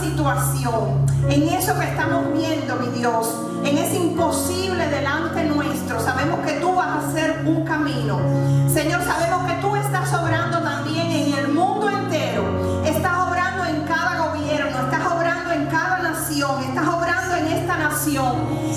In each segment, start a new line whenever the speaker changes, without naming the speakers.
situación, en eso que estamos viendo, mi Dios, en ese imposible delante nuestro, sabemos que tú vas a hacer un camino. Señor, sabemos que tú estás obrando también en el mundo entero. Estás obrando en cada gobierno, estás obrando en cada nación, estás obrando en esta nación.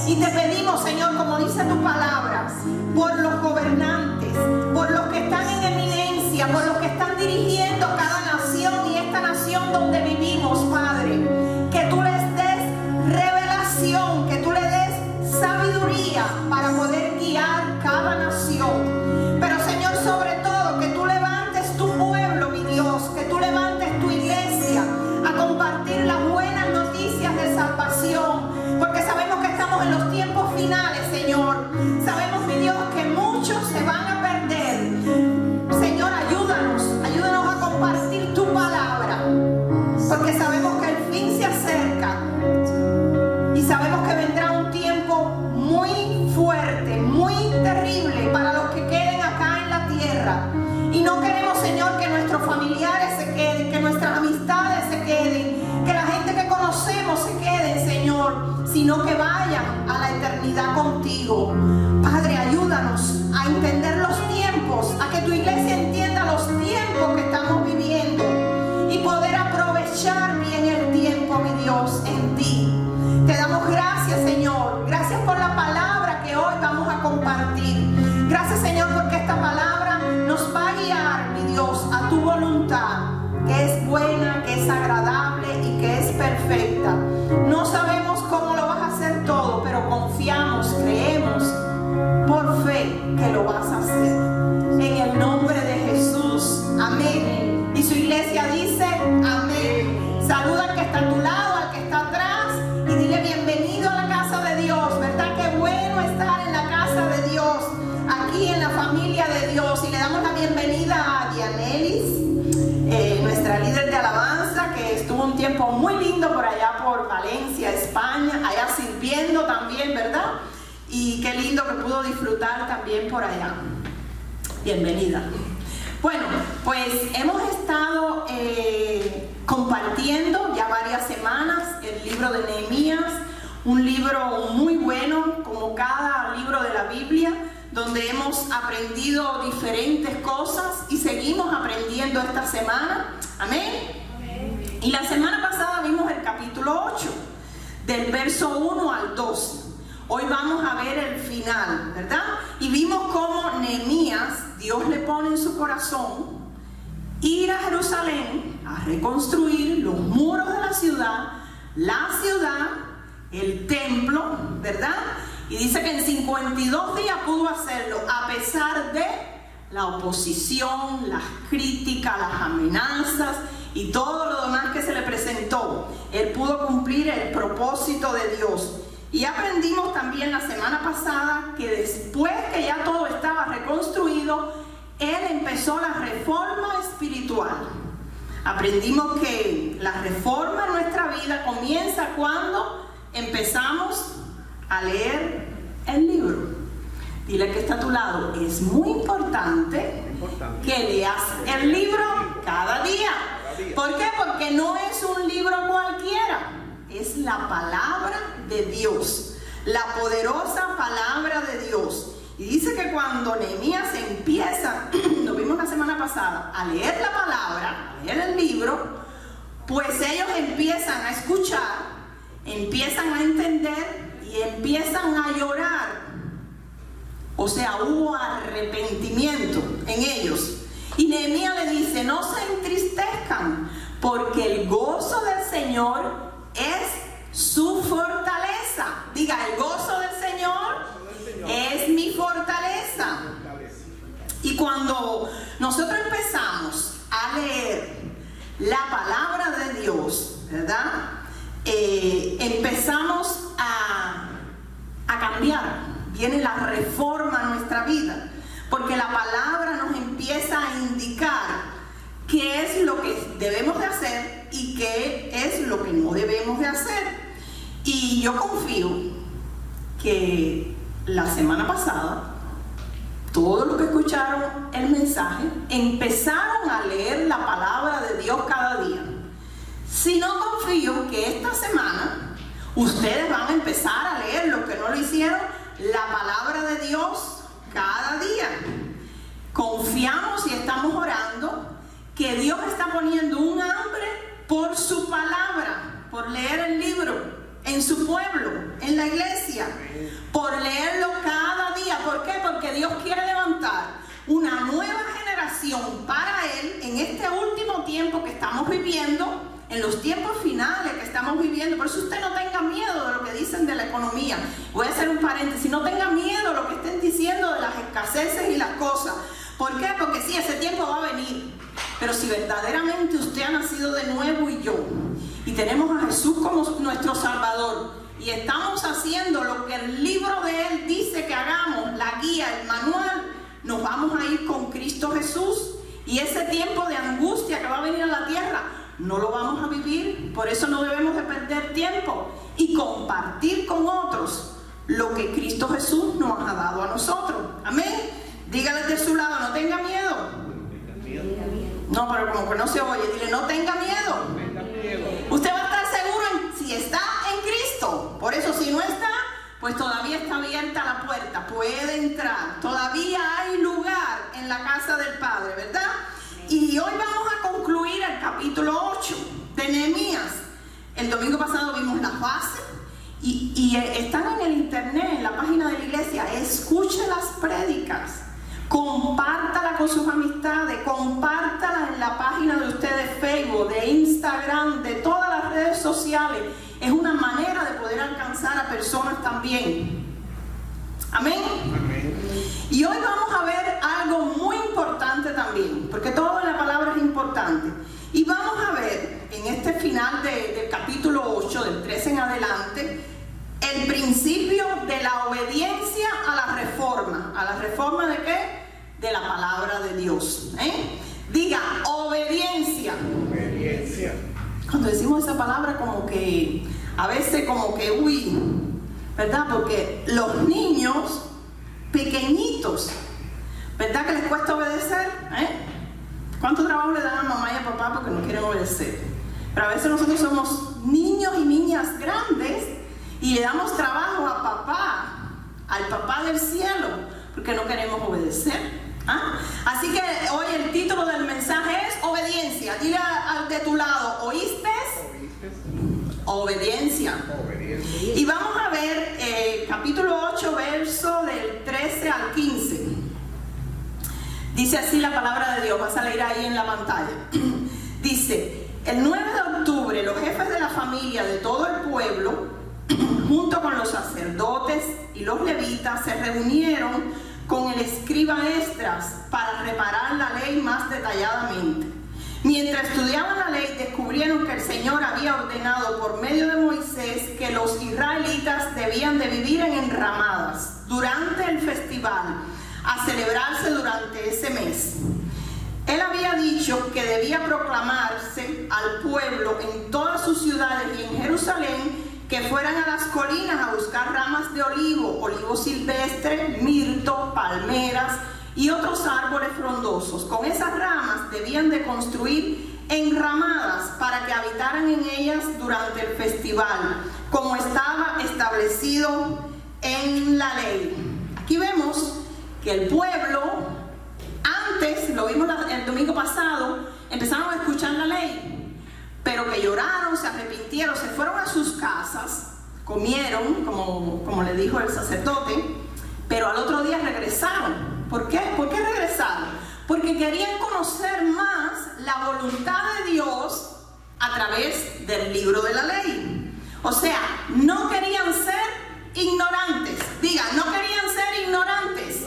Y te pedimos, Señor, como dice tu palabra, por los gobernantes, por los que están en eminencia, por los que están dirigiendo cada nación y esta nación donde vivimos, Padre, que tú les des revelación, que tú le des sabiduría para poder guiar cada nación. Pero, Señor, sobre todo, que tú levantes tu pueblo, mi Dios, que tú levantes tu iglesia a compartir las buenas noticias de salvación, porque sabemos que estamos en los tiempos finales, Señor. Sabemos, mi Dios, que muchos se van a perder. Señor, ayúdanos a compartir tu palabra, porque sabemos que el fin se acerca y sabemos que vendrá un tiempo muy fuerte, muy terrible para los que queden acá en la tierra. Y no queremos, Señor, que nuestros familiares se queden, que nuestras amistades se queden, que la gente que conocemos se queden, Señor, sino que vayan a la eternidad contigo. Padre, ayúdanos a entender los tiempos, a que tu iglesia entienda los tiempos que estamos viviendo y poder aprovechar bien el tiempo, mi Dios, en ti. Te damos gracias, Señor. Gracias por la palabra que hoy vamos a compartir. Gracias, Señor, porque esta palabra nos va a guiar, mi Dios, a tu voluntad, que es buena, que es agradable y que es perfecta. No sabemos cómo lo vas a hacer todo, pero confiamos, creemos por fe que lo vas a hacer. En el nombre de Jesús. Amén. Y su iglesia dice amén. Saluda al que está a tu lado, al que está atrás, y dile bienvenido a la casa de Dios. ¿Verdad? Qué bueno estar en la casa de Dios, aquí en la familia de Dios. Y le damos la bienvenida a Dianelis, nuestra líder de alabanza, que estuvo un tiempo muy lindo por allá por Valencia, España, allá sirviendo también, ¿verdad? Y qué lindo que pudo disfrutar también por allá. Bienvenida. Bueno, pues hemos estado compartiendo ya varias semanas el libro de Nehemías, un libro muy bueno, como cada libro de la Biblia, donde hemos aprendido diferentes cosas y seguimos aprendiendo esta semana. Amén. Amén. Y la semana pasada vimos el capítulo 8, del verso 1 al 12. Hoy vamos a ver el final, ¿verdad? Y vimos cómo Nehemías, Dios le pone en su corazón ir a Jerusalén a reconstruir los muros de la ciudad, el templo, ¿verdad? Y dice que en 52 días pudo hacerlo, a pesar de la oposición, las críticas, las amenazas y todo lo demás que se le presentó. Él pudo cumplir el propósito de Dios. Y aprendimos también la semana pasada que después que ya todo estaba reconstruido, él empezó la reforma espiritual. Aprendimos que la reforma en nuestra vida comienza cuando empezamos a leer el libro. Dile que está a tu lado, es muy importante que leas el libro cada día. ¿Por qué? Porque no es un libro cualquiera. Es la palabra de Dios, la poderosa palabra de Dios. Y dice que cuando Nehemías empieza, lo vimos la semana pasada, a leer la palabra, a leer el libro, pues ellos empiezan a escuchar, empiezan a entender y empiezan a llorar. O sea, hubo arrepentimiento en ellos. Y Nehemías le dice, no se entristezcan, porque el gozo del Señor es su fortaleza. Diga, el gozo del Señor es mi fortaleza. Y cuando nosotros empezamos a leer la palabra de Dios, ¿verdad? Empezamos a cambiar. Viene la reforma en nuestra vida, porque la palabra nos empieza a indicar qué es lo que debemos de hacer y qué es lo que no debemos de hacer. Y yo confío que la semana pasada todos los que escucharon el mensaje empezaron a leer la palabra de Dios cada día. Si no, confío que esta semana ustedes van a empezar a leer, los que no lo hicieron, la palabra de Dios cada día. Confiamos y estamos orando que Dios está poniendo un hambre por su palabra, por leer el libro en su pueblo, en la iglesia, por leerlo cada día. ¿Por qué? Porque Dios quiere levantar una nueva generación para Él en este último tiempo que estamos viviendo, en los tiempos finales que estamos viviendo. Por eso usted no tenga miedo de lo que dicen de la economía. Voy a hacer un paréntesis: no tenga miedo de lo que estén diciendo de las escaseces y las cosas. ¿Por qué? Porque sí, ese tiempo va a venir. Pero si verdaderamente usted ha nacido de nuevo y yo, y tenemos a Jesús como nuestro Salvador, y estamos haciendo lo que el libro de Él dice que hagamos, la guía, el manual, nos vamos a ir con Cristo Jesús. Y ese tiempo de angustia que va a venir a la tierra, no lo vamos a vivir. Por eso no debemos de perder tiempo y compartir con otros lo que Cristo Jesús nos ha dado a nosotros. Amén. Dígale de su lado: no tenga miedo. No, pero como que no se oye. Dile: no tenga miedo. Usted va a estar seguro si está en Cristo. Por eso, si no está, pues todavía está abierta la puerta. Puede entrar. Todavía hay lugar en la casa del Padre, ¿verdad? Y hoy vamos a concluir el capítulo 8 de Nehemías. El domingo pasado vimos las bases y están en el internet, en la página de la iglesia. Escuche las prédicas, compártala con sus amistades, compártala en la página de ustedes, Facebook, de Instagram, de todas las redes sociales. Es una manera de poder alcanzar a personas también. Amén. Amén. Y hoy vamos a ver algo muy importante también, porque todo en la palabra es importante. Y vamos a ver en este final del capítulo 8, del 13 en adelante, el principio de la obediencia a la reforma. ¿A la reforma de qué? De la palabra de Dios. Diga: obediencia. Obediencia. Cuando decimos esa palabra, como que a veces como que uy, ¿verdad? Porque los niños pequeñitos, ¿verdad que les cuesta obedecer? ¿Cuánto trabajo le dan a mamá y a papá porque no quieren obedecer? Pero a veces nosotros somos niños y niñas grandes y le damos trabajo a papá, al papá del cielo, porque no queremos obedecer. Así que hoy el título del mensaje es obediencia. Dile al de tu lado: ¿oíste? Obediencia. Obediencia. Y vamos a ver capítulo 8, verso del 13 al 15. Dice así la palabra de Dios. Vas a leer ahí en la pantalla. Dice: el 9 de octubre los jefes de la familia de todo el pueblo, junto con los sacerdotes y los levitas, se reunieron con el escriba Esdras para reparar la ley más detalladamente. Mientras estudiaban la ley, descubrieron que el Señor había ordenado por medio de Moisés que los israelitas debían de vivir en enramadas durante el festival, a celebrarse durante ese mes. Él había dicho que debía proclamarse al pueblo en todas sus ciudades y en Jerusalén que fueran a las colinas a buscar ramas de olivo silvestre, mirto, palmeras y otros árboles frondosos. Con esas ramas debían de construir enramadas para que habitaran en ellas durante el festival, como estaba establecido en la ley. Aquí vemos que el pueblo, antes, lo vimos el domingo pasado, empezaron a escuchar la ley, pero que lloraron, se arrepintieron, se fueron a sus casas, comieron, como le dijo el sacerdote, pero al otro día regresaron. ¿Por qué? ¿Por qué regresaron? Porque querían conocer más la voluntad de Dios a través del libro de la ley. O sea, no querían ser ignorantes. Diga: no querían ser ignorantes.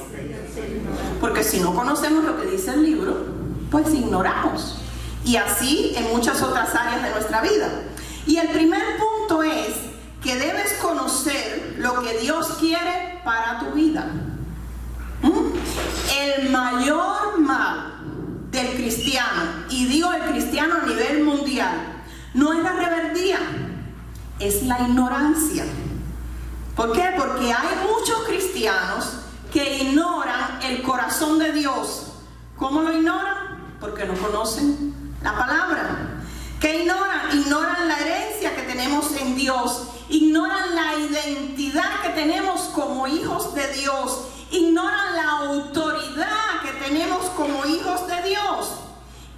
Porque si no conocemos lo que dice el libro, pues ignoramos. Y así en muchas otras áreas de nuestra vida. Y el primer punto es que debes conocer lo que Dios quiere para tu vida. El mayor mal del cristiano, y digo el cristiano a nivel mundial, no es la rebeldía, es la ignorancia. ¿Por qué? Porque hay muchos cristianos que ignoran el corazón de Dios. ¿Cómo lo ignoran? Porque no conocen la palabra. ¿Qué ignoran? Ignoran la herencia que tenemos en Dios, ignoran la identidad que tenemos como hijos de Dios, ignoran la autoridad que tenemos como hijos de Dios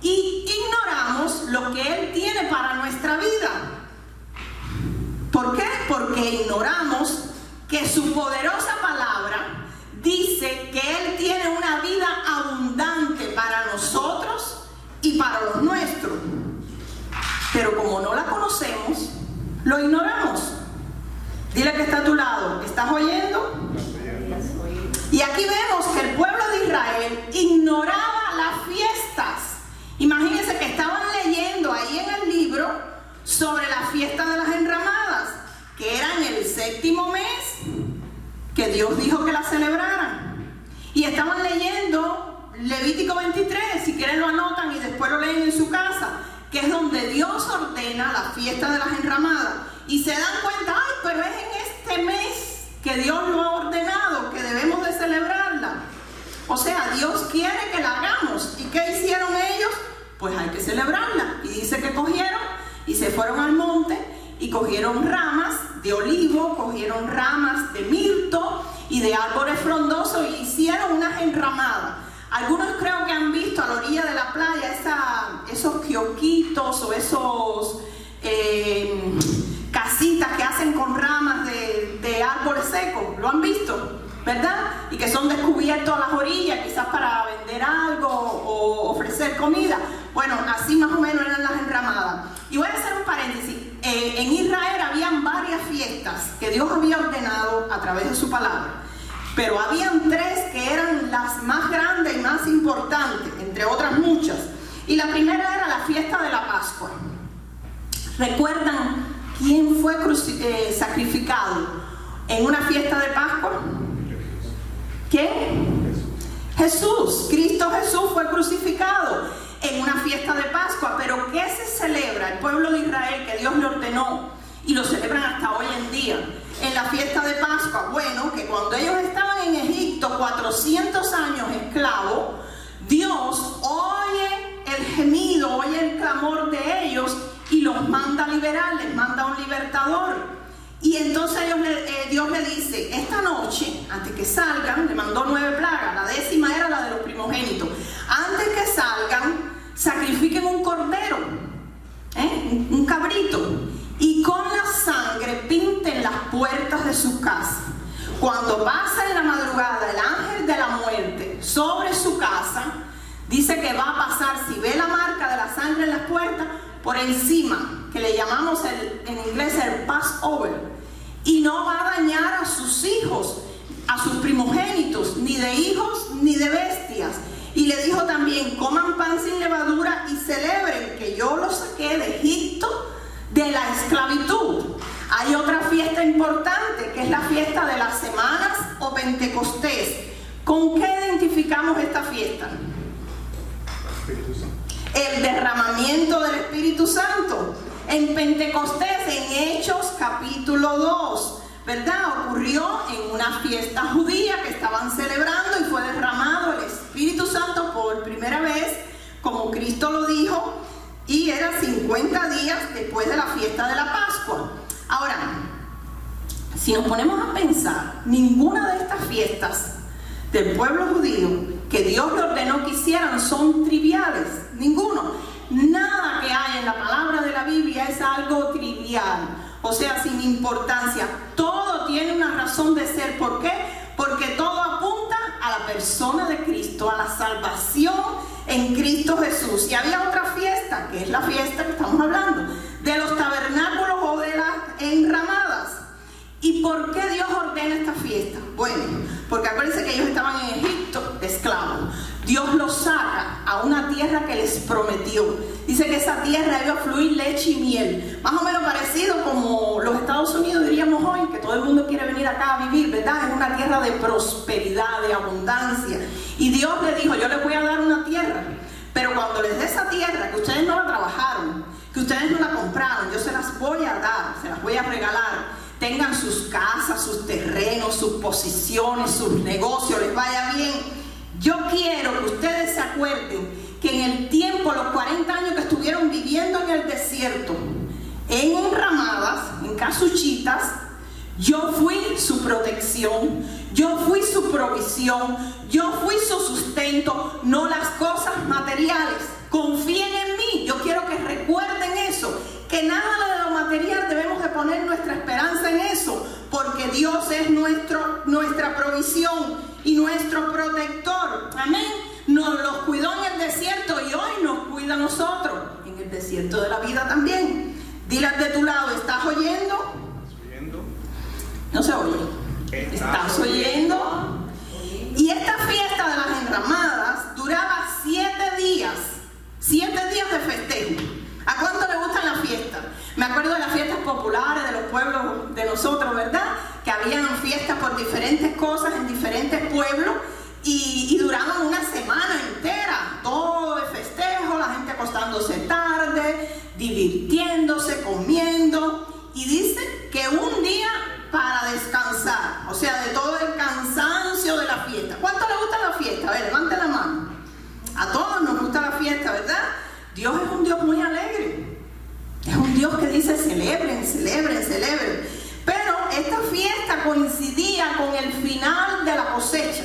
y ignoramos lo que Él tiene para nuestra vida. ¿Por qué? Porque ignoramos que su poderosa palabra dice que Él tiene una vida abundante para nosotros y para los nuestros. Pero como no la conocemos, lo ignoramos. Dile que está a tu lado, ¿estás oyendo? Y aquí vemos que el pueblo de Israel ignoraba las fiestas. Imagínense que estaban leyendo ahí en el libro sobre la fiesta de las enramadas, que era en el 7º mes, que Dios dijo que la celebraran. Y estaban leyendo Levítico 23, si quieren lo anotan y después lo leen en su casa, que es donde Dios ordena la fiesta de las enramadas. Y se dan cuenta, ay, pero es en este mes que Dios lo ha ordenado, que debemos de celebrarla. O sea, Dios quiere que la hagamos. ¿Y qué hicieron ellos? Pues hay que celebrarla. Y dice que cogieron y se fueron al monte y cogieron ramas de olivo, cogieron ramas de mirto y de árboles frondosos y hicieron unas enramadas. Algunos creo que han visto a la orilla de la playa esos kiosquitos o esos casitas que hacen con ramas de árboles secos. ¿Lo han visto? ¿Verdad? Y que son descubiertos a las orillas, quizás para vender algo o ofrecer comida. Bueno, así más o menos eran las enramadas. Y voy a hacer un paréntesis. En Israel habían varias fiestas que Dios había ordenado a través de su palabra. Pero habían 3 que eran las más grandes y más importantes, entre otras muchas. Y la primera era la fiesta de la Pascua. ¿Recuerdan quién fue sacrificado en una fiesta de Pascua? ¿Quién? Jesús. Cristo Jesús fue crucificado en una fiesta de Pascua. Pero ¿qué se celebra? El pueblo de Israel, que Dios le ordenó, y lo celebran hasta hoy en día, en la fiesta de Pascua. Bueno, que cuando ellos estaban en Egipto 400 años esclavos, Dios oye el gemido, oye el clamor de ellos y los manda a liberar, les manda un libertador. Y entonces Dios le dice, esta noche, antes que salgan, le mandó 9 plagas, la 10ª era la de los primogénitos. Antes que salgan, sacrifiquen un cordero, un cabrito, y con la sangre pinten las puertas de su casa. Cuando pasa en la madrugada el ángel de la muerte sobre su casa, dice que va a pasar, si ve la marca de la sangre en las puertas, por encima, que le llamamos en inglés el Passover, y no va a dañar a sus hijos, a sus primogénitos, ni de hijos ni de bestias. Y le dijo también, coman pan sin levadura y celebren que yo los saqué de Egipto, de la esclavitud. Hay otra fiesta importante, que es la fiesta de las semanas o Pentecostés. ¿Con qué identificamos esta fiesta? El derramamiento del Espíritu Santo. En Pentecostés, en Hechos capítulo 2, ¿verdad? Ocurrió en una fiesta judía que estaban celebrando y fue derramado el Espíritu Santo por primera vez, como Cristo lo dijo, y era 50 días después de la fiesta de la Pascua. Ahora, si nos ponemos a pensar, ninguna de estas fiestas del pueblo judío que Dios le ordenó que hicieran son triviales, ninguno. Nada que hay en la palabra de la Biblia es algo trivial, o sea, sin importancia. Todo tiene una razón de ser. ¿Por qué? Porque todo apunta a la persona de Cristo, a la salvación en Cristo Jesús. Y había otra fiesta, que es la fiesta que estamos hablando, de los tabernáculos o de las enramadas. ¿Y por qué Dios ordena esta fiesta? Bueno, porque acuérdense que ellos estaban en Egipto de esclavos. Dios los saca a una tierra que les prometió. Dice que esa tierra iba a fluir leche y miel. Más o menos parecido como los Estados Unidos, diríamos hoy, que todo el mundo quiere venir acá a vivir, ¿verdad? Es una tierra de prosperidad, de abundancia. Y Dios le dijo, yo les voy a dar una tierra, pero cuando les dé esa tierra, que ustedes no la trabajaron, que ustedes no la compraron, yo se las voy a dar, se las voy a regalar. Tengan sus casas, sus terrenos, sus posiciones, sus negocios, les vaya bien. Yo quiero que ustedes se acuerden que en el tiempo, los 40 años que estuvieron viviendo en el desierto, en enramadas, en casuchitas, yo fui su protección, yo fui su provisión, yo fui su sustento, no las cosas materiales. Confíen en mí. Yo quiero que recuerden eso, que nada de lo material debemos de poner nuestra esperanza en eso, porque Dios es nuestra provisión y nuestro protector. Amén. Nos los cuidó en el desierto y hoy nos cuida a nosotros en el desierto de la vida también. Dile de tu lado, ¿estás oyendo? No se oye. ¿Estás oyendo? Y esta fiesta de las enramadas duraba 7 días. 7 días de festejo. ¿A cuánto le gustan las fiestas? Me acuerdo de las fiestas populares de los pueblos de nosotros, ¿verdad? Que habían fiestas por diferentes cosas en diferentes pueblos y duraban una semana entera. Todo de festejo, la gente acostándose tarde, divirtiéndose, comiendo. Y dice que un día para descansar, o sea, de todo el cansancio de la fiesta. ¿Cuánto le gusta la fiesta? A ver, levante la mano. A todos nos gusta la fiesta, ¿verdad? Dios es un Dios muy alegre. Es un Dios que dice celebren, celebren, celebren. Pero esta fiesta coincidía con el final de la cosecha.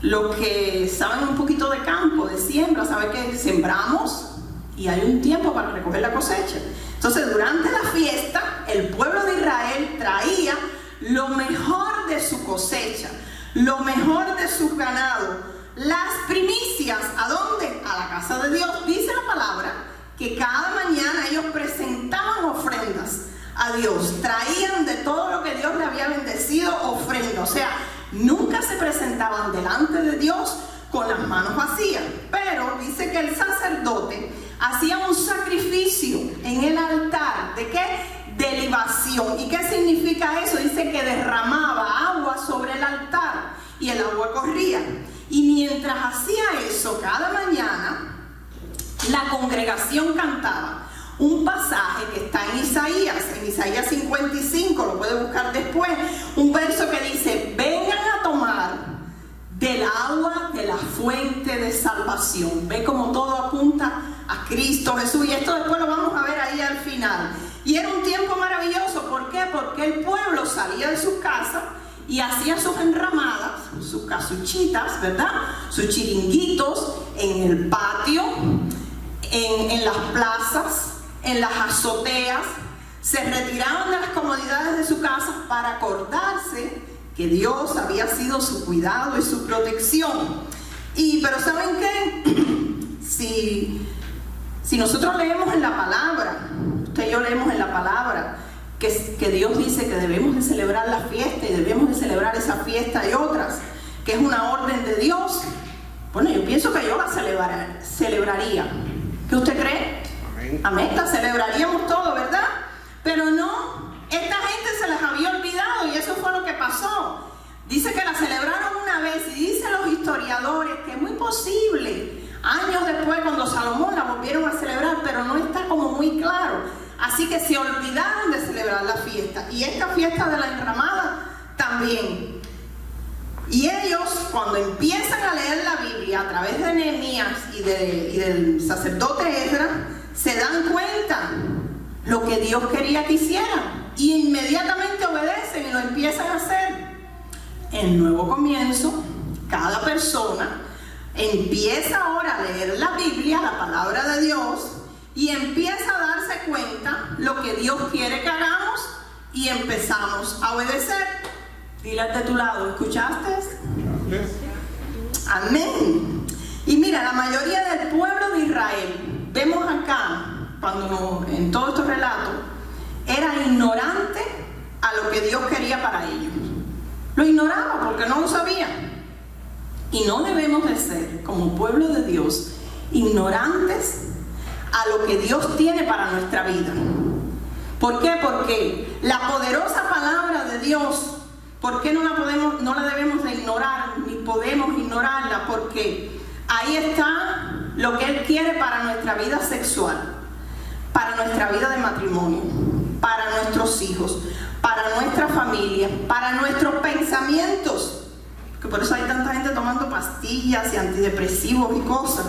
Los que saben un poquito de campo, de siembra, saben que sembramos y hay un tiempo para recoger la cosecha. Entonces, durante la fiesta, el pueblo de Israel traía lo mejor de su cosecha, lo mejor de su ganado, las primicias. ¿A dónde? A la casa de Dios. Dice la palabra que cada mañana ellos presentaban ofrendas a Dios. Traían de todo lo que Dios le había bendecido ofrenda. O sea, nunca se presentaban delante de Dios con las manos vacías. Pero dice que el sacerdote hacía un sacrificio en el altar. ¿De qué? De libación. ¿Y qué significa eso? Dice que derramaba agua sobre el altar y el agua corría. Y mientras hacía eso, cada mañana, la congregación cantaba un pasaje que está en Isaías 55, lo puede buscar después, un verso que dice: vengan a tomar del agua de la fuente de salvación. Ve como todo apunta a Cristo Jesús, y esto después lo vamos a ver ahí al final. Y era un tiempo maravilloso. ¿Por qué? Porque el pueblo salía de sus casas y hacía sus enramadas, sus casuchitas, ¿verdad? Sus chiringuitos en el patio, en las plazas, en las azoteas. Se retiraban de las comodidades de su casa para acordarse que Dios había sido su cuidado y su protección. Pero ¿saben qué? Si nosotros leemos en la palabra, usted y yo leemos en la palabra, que Dios dice que debemos de celebrar la fiesta y debemos de celebrar esa fiesta y otras, que es una orden de Dios. Bueno, yo pienso que yo la celebraría. ¿Qué usted cree? Amén. Amén, la celebraríamos todo, ¿verdad? Pero no, esta gente se les había olvidado y eso fue lo que pasó. Dice que la celebraron una vez y dicen los historiadores que es muy posible, años después cuando Salomón la volvieron a celebrar, pero no está como muy claro. Así que se olvidaron de celebrar la fiesta. Y esta fiesta de la enramada también. Y ellos, cuando empiezan a leer la Biblia a través de Nehemías y del sacerdote Esdras, se dan cuenta lo que Dios quería que hicieran. Y inmediatamente obedecen y lo empiezan a hacer. En nuevo comienzo, cada persona empieza ahora a leer la Biblia, la palabra de Dios, y empieza a darse cuenta lo que Dios quiere que hagamos y empezamos a obedecer. Dile de tu lado, ¿escuchaste? Amén. Y mira, la mayoría del pueblo de Israel, vemos acá, en todos estos relatos, era ignorante a lo que Dios quería para ellos. Lo ignoraba porque no lo sabía. Y no debemos de ser, como pueblo de Dios, ignorantes a lo que Dios tiene para nuestra vida. ¿Por qué? Porque la poderosa palabra de Dios, ¿por qué no la debemos de ignorar, ni podemos ignorarla? Porque ahí está lo que Él quiere para nuestra vida sexual, para nuestra vida de matrimonio, para nuestros hijos, para nuestra familia, para nuestros pensamientos, que por eso hay tanta gente tomando pastillas y antidepresivos y cosas,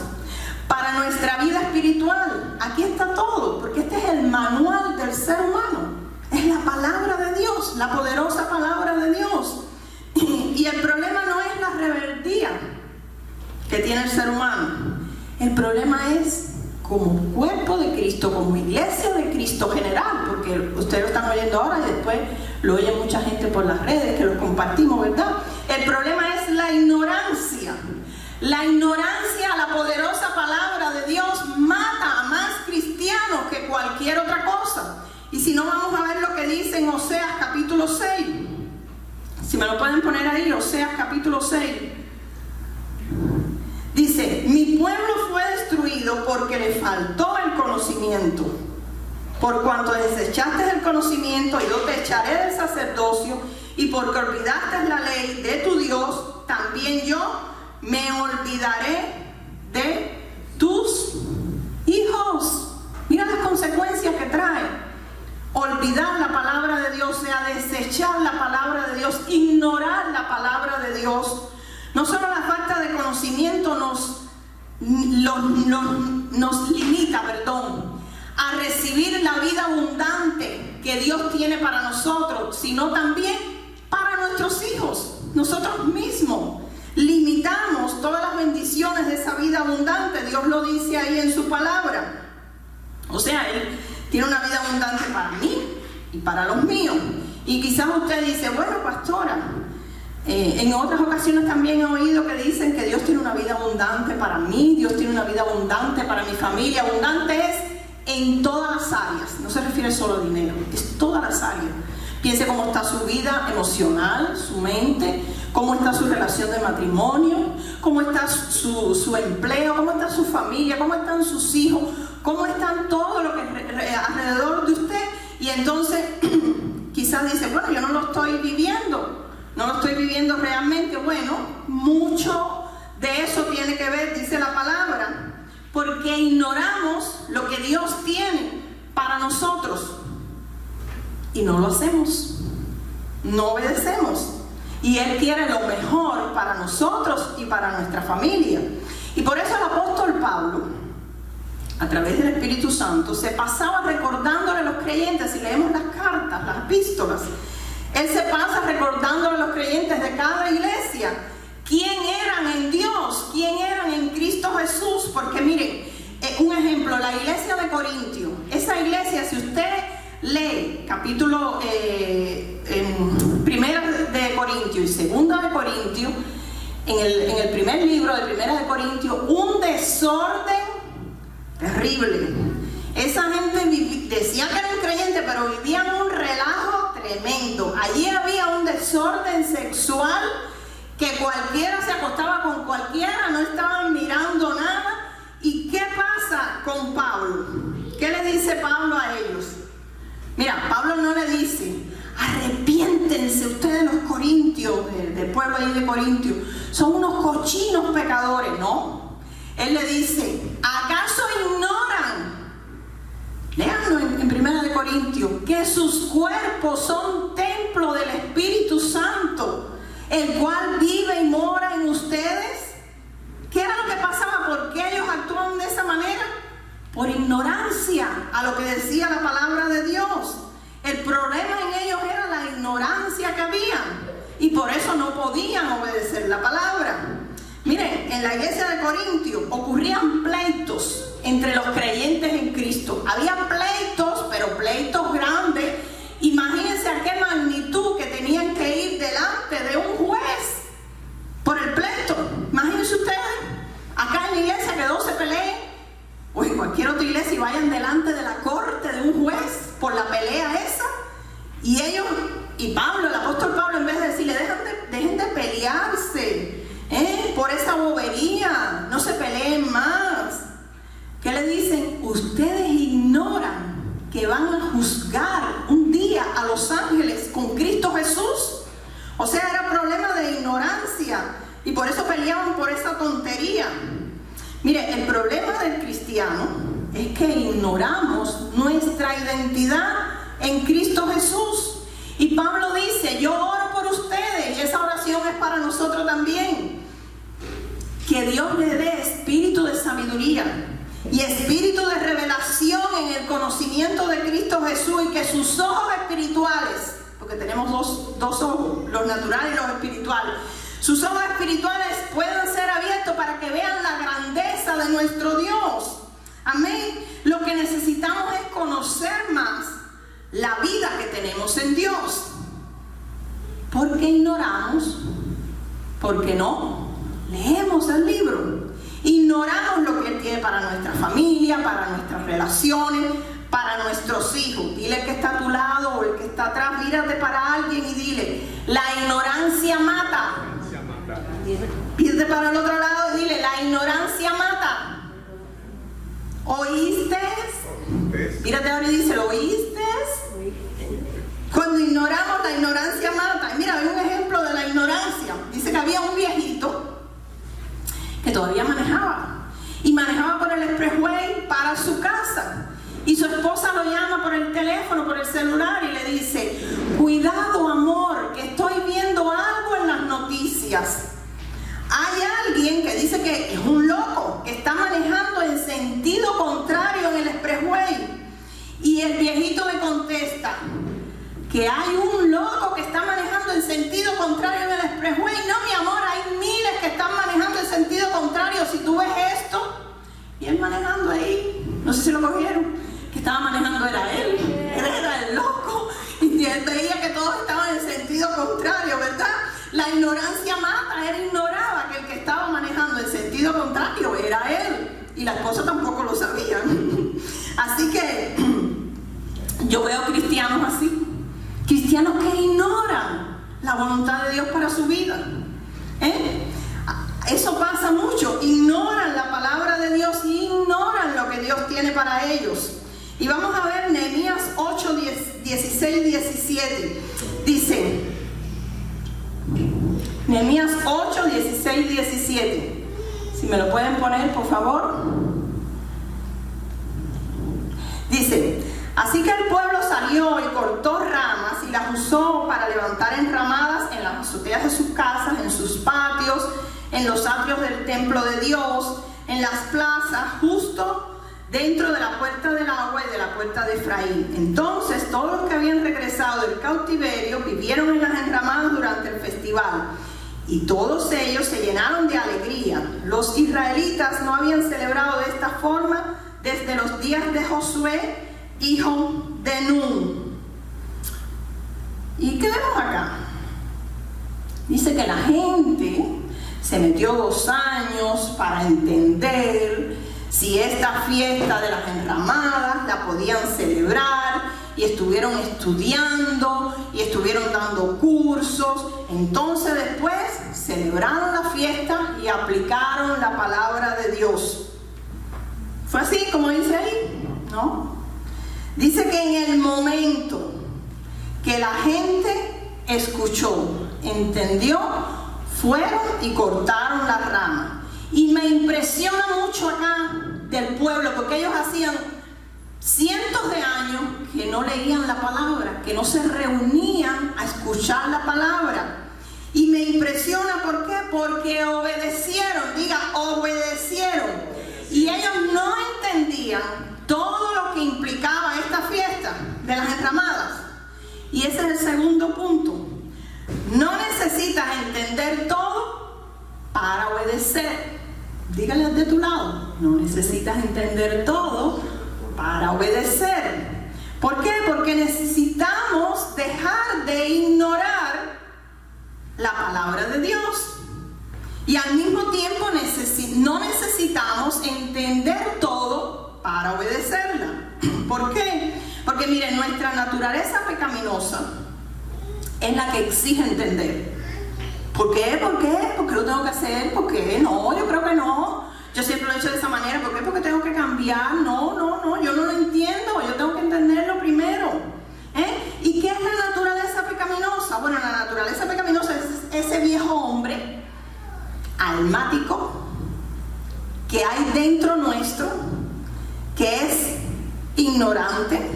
para nuestra vida espiritual. Aquí está todo, porque este es el manual del ser humano. Es la palabra de Dios, la poderosa palabra de Dios. Y el problema no es la rebeldía que tiene el ser humano. El problema es como cuerpo de Cristo, como iglesia de Cristo general, porque ustedes lo están oyendo ahora y después lo oye mucha gente por las redes, que lo compartimos, ¿verdad? El problema es la ignorancia. La ignorancia a la poderosa palabra de Dios mata a más cristianos que cualquier otra cosa. Y si no, vamos a ver lo que dice en Oseas capítulo 6. Si me lo pueden poner ahí, Oseas capítulo 6. Dice: mi pueblo fue destruido porque le faltó el conocimiento. Por cuanto desechaste el conocimiento, yo te echaré del sacerdocio, y porque olvidaste la ley de tu Dios, también yo me olvidaré de tus hijos. Mira las consecuencias que trae. Olvidar la palabra de Dios, o sea, desechar la palabra de Dios, ignorar la palabra de Dios. No solo la falta de conocimiento nos limita, a recibir la vida abundante que Dios tiene para nosotros, sino también para nuestros hijos. Nosotros mismos limitamos todas las bendiciones de esa vida abundante. Dios lo dice ahí en su palabra. O sea, Él tiene una vida abundante para mí y para los míos. Y quizás usted dice: bueno, pastora, en otras ocasiones también he oído que dicen que Dios tiene una vida abundante para mí, Dios tiene una vida abundante para mi familia. Abundante es en todas las áreas, no se refiere solo a dinero, es todas las áreas. Piense cómo está su vida emocional, su mente, cómo está su relación de matrimonio, cómo está su empleo, cómo está su familia, cómo están sus hijos, cómo están todo lo que alrededor de usted. Y entonces quizás dice: bueno, yo no lo estoy viviendo, no lo estoy viviendo realmente. Bueno, mucho de eso tiene que ver, dice la palabra, porque ignoramos lo que Dios tiene para nosotros y no lo hacemos, no obedecemos. Y Él quiere lo mejor para nosotros y para nuestra familia. Y por eso el apóstol Pablo, a través del Espíritu Santo, se pasaba recordándole a los creyentes. Si leemos las cartas, las epístolas, Él se pasa recordándole a los creyentes de cada iglesia quién eran en Dios, quién eran en Cristo Jesús. Porque miren, un ejemplo, la iglesia de Corintio. Esa iglesia, si usted lee capítulo primera de Corintio y segunda de Corintio, en el primer libro de primera de Corintio, un desorden terrible. Esa gente decía que eran creyentes, pero vivían un relajo tremendo. Allí había un desorden sexual, que cualquiera se acostaba con cualquiera, no estaban mirando nada. ¿Y qué pasa con Pablo? ¿Qué le dice Pablo a ellos? Mira, Pablo no le dice: arrepiéntense ustedes los corintios, del pueblo ahí de Corintio, son unos cochinos pecadores. No, él le dice: ¿acaso ignoran? Léanlo en primera de Corintios, que sus cuerpos son templo del Espíritu Santo, el cual vive y mora en ustedes. ¿Qué era lo que pasaba? ¿Por qué ellos actuaban de esa manera? Por ignorancia a lo que decía la palabra de Dios. El problema en ellos era la ignorancia que había, y por eso no podían obedecer la palabra. Miren, en la iglesia de Corintio ocurrían pleitos entre los creyentes en Cristo. Había pleitos, pero pleitos grandes. Imagínense a qué magnitud que tenían que ir delante de un juez por el pleito. Imagínense ustedes, acá en la iglesia que dos se peleen, o en cualquier otra iglesia, y vayan delante de la corte de un juez por la pelea esa. Y ellos, y Pablo, el apóstol Pablo, en vez de decirle: dejen de pelearse por esa bobería, no se peleen más, ¿qué le dicen? Ustedes ignoran que van a juzgar un día a los ángeles con Cristo Jesús. O sea, era problema de ignorancia, y por eso peleaban por esa tontería. Mire, el problema del cristiano es que ignoramos nuestra identidad en Cristo Jesús. Y Pablo dice: yo oro por ustedes, y esa oración es para nosotros también, que Dios le dé espíritu de sabiduría y espíritu de revelación en el conocimiento de Cristo Jesús, y que sus ojos espirituales, porque tenemos dos ojos, los naturales y los espirituales, sus ojos espirituales puedan ser abiertos para que vean la grandeza de nuestro Dios. Amén. Lo que necesitamos es conocer más la vida que tenemos en Dios. ¿Por qué ignoramos? Porque no leemos el libro. Ignoramos lo que Él tiene para nuestra familia, para nuestras relaciones, para nuestros hijos. Dile que está a tu lado o el que está atrás, mírate para alguien y dile: la ignorancia mata. Pídete para el otro lado y dile: la ignorancia mata. ¿Oíste? Mírate ahora y dice: ¿oíste? Cuando ignoramos, la ignorancia mata. Y mira, hay un ejemplo de la ignorancia. Dice que había un viejito que todavía manejaba, y manejaba por el expressway para su casa, y su esposa lo llama por el teléfono, por el celular, y le dice: cuidado, amor, que estoy viendo algo en las noticias. Hay alguien que dice que es un loco, que está manejando en sentido contrario en el expressway. Y el viejito le contesta: que hay un loco que está manejando en sentido contrario en el expressway. No, mi amor, hay miles que están manejando en sentido contrario. Si tú ves esto, y él manejando ahí, no sé si lo cogieron, que estaba manejando era él era el loco, y él veía que todos estaban en sentido contrario, ¿verdad? La ignorancia mata. Él ignoraba que el que estaba manejando en sentido contrario era él, y la esposa tampoco lo sabían. Así que yo veo cristianos así, cristianos que ignoran la voluntad de Dios para su vida. Eso pasa mucho, ignoran la palabra de Dios y ignoran lo que Dios tiene para ellos. Y vamos a ver Nehemías 8, 16, 17. Dice, Nehemías 8, 16, 17. Si me lo pueden poner, por favor. Dice: así que el pueblo salió y cortó ramas y las usó para levantar enramadas en las azoteas de sus casas, en sus patios, en los atrios del templo de Dios, en las plazas, justo dentro de la puerta del agua y de la puerta de Efraín. Entonces todos los que habían regresado del cautiverio vivieron en las enramadas durante el festival, y todos ellos se llenaron de alegría. Los israelitas no habían celebrado de esta forma desde los días de Josué, hijo de Nun. ¿Y qué vemos acá? Dice que la gente se metió 2 años para entender si esta fiesta de las enramadas la podían celebrar, y estuvieron estudiando y estuvieron dando cursos. Entonces después celebraron la fiesta y aplicaron la palabra de Dios. ¿Fue así como dice ahí? ¿No? Dice que en el momento que la gente escuchó, entendió, fueron y cortaron la rama. Y me impresiona mucho acá del pueblo, porque ellos hacían cientos de años que no leían la palabra, que no se reunían a escuchar la palabra. Y me impresiona, ¿por qué? Porque obedecieron, diga, obedecieron. Y ellos no entendían todo lo que implicaba esta fiesta de las enramadas. Y ese es el segundo punto. No necesitas entender todo para obedecer. Dígale de tu lado: no necesitas entender todo para obedecer. ¿Por qué? Porque necesitamos dejar de ignorar la palabra de Dios. Y al mismo tiempo no necesitamos entender todo para obedecerla. ¿Por qué? Porque miren, nuestra naturaleza pecaminosa es la que exige entender. ¿Por qué? ¿Por qué? ¿Por qué lo tengo que hacer? ¿Por qué? No, yo creo que no. Yo siempre lo he hecho de esa manera. ¿Por qué? Porque tengo que cambiar. No, yo no lo entiendo. Yo tengo que entenderlo primero. ¿Y qué es la naturaleza pecaminosa? Bueno, la naturaleza pecaminosa es ese viejo hombre almático que hay dentro nuestro, que es ignorante,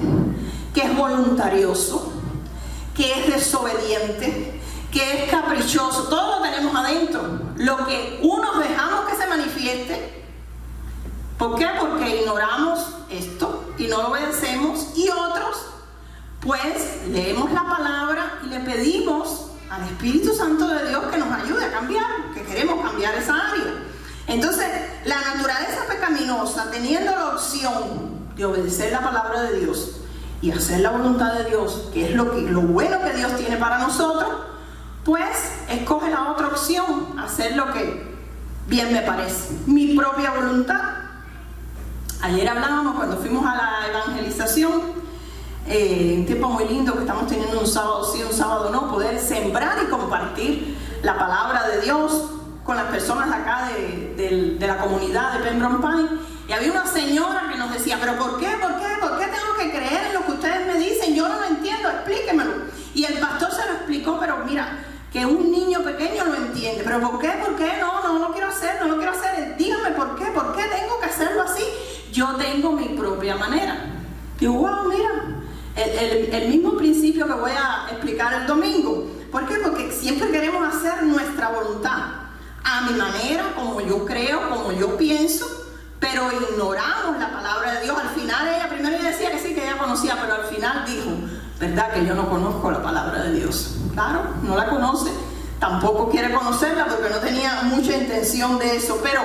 que es voluntarioso, que es desobediente, que es caprichoso. Todo lo tenemos adentro. Lo que unos dejamos que se manifieste ¿Por qué? Porque ignoramos esto y no lo obedecemos, y otros pues leemos la palabra y le pedimos al Espíritu Santo de Dios que nos ayude a cambiar, que queremos cambiar esa área. Entonces, la naturaleza pecaminosa, teniendo la opción de obedecer la palabra de Dios y hacer la voluntad de Dios, que es lo bueno que Dios tiene para nosotros, pues escoge la otra opción, hacer lo que bien me parece, mi propia voluntad. Ayer hablábamos cuando fuimos a la evangelización, un tiempo muy lindo que estamos teniendo, un sábado sí, un sábado no, poder sembrar y compartir la palabra de Dios con las personas acá de la comunidad de Pembroke Pines. Y había una señora que nos decía, pero ¿por qué tengo que creer en lo que ustedes me dicen? Yo no lo entiendo, explíquemelo. Y el pastor se lo explicó, pero mira, que un niño pequeño lo entiende. ¿Pero por qué? No lo quiero hacer. Dígame por qué tengo que hacerlo así. Yo tengo mi propia manera. Digo, wow, mira, el mismo principio que voy a explicar el domingo. ¿Por qué? Porque siempre queremos hacer nuestra voluntad, a mi manera, como yo creo, como yo pienso, pero ignoramos la palabra de Dios. Al final ella primero decía que sí, que ella conocía, pero al final dijo, ¿verdad que yo no conozco la palabra de Dios? Claro, no la conoce, tampoco quiere conocerla porque no tenía mucha intención de eso. Pero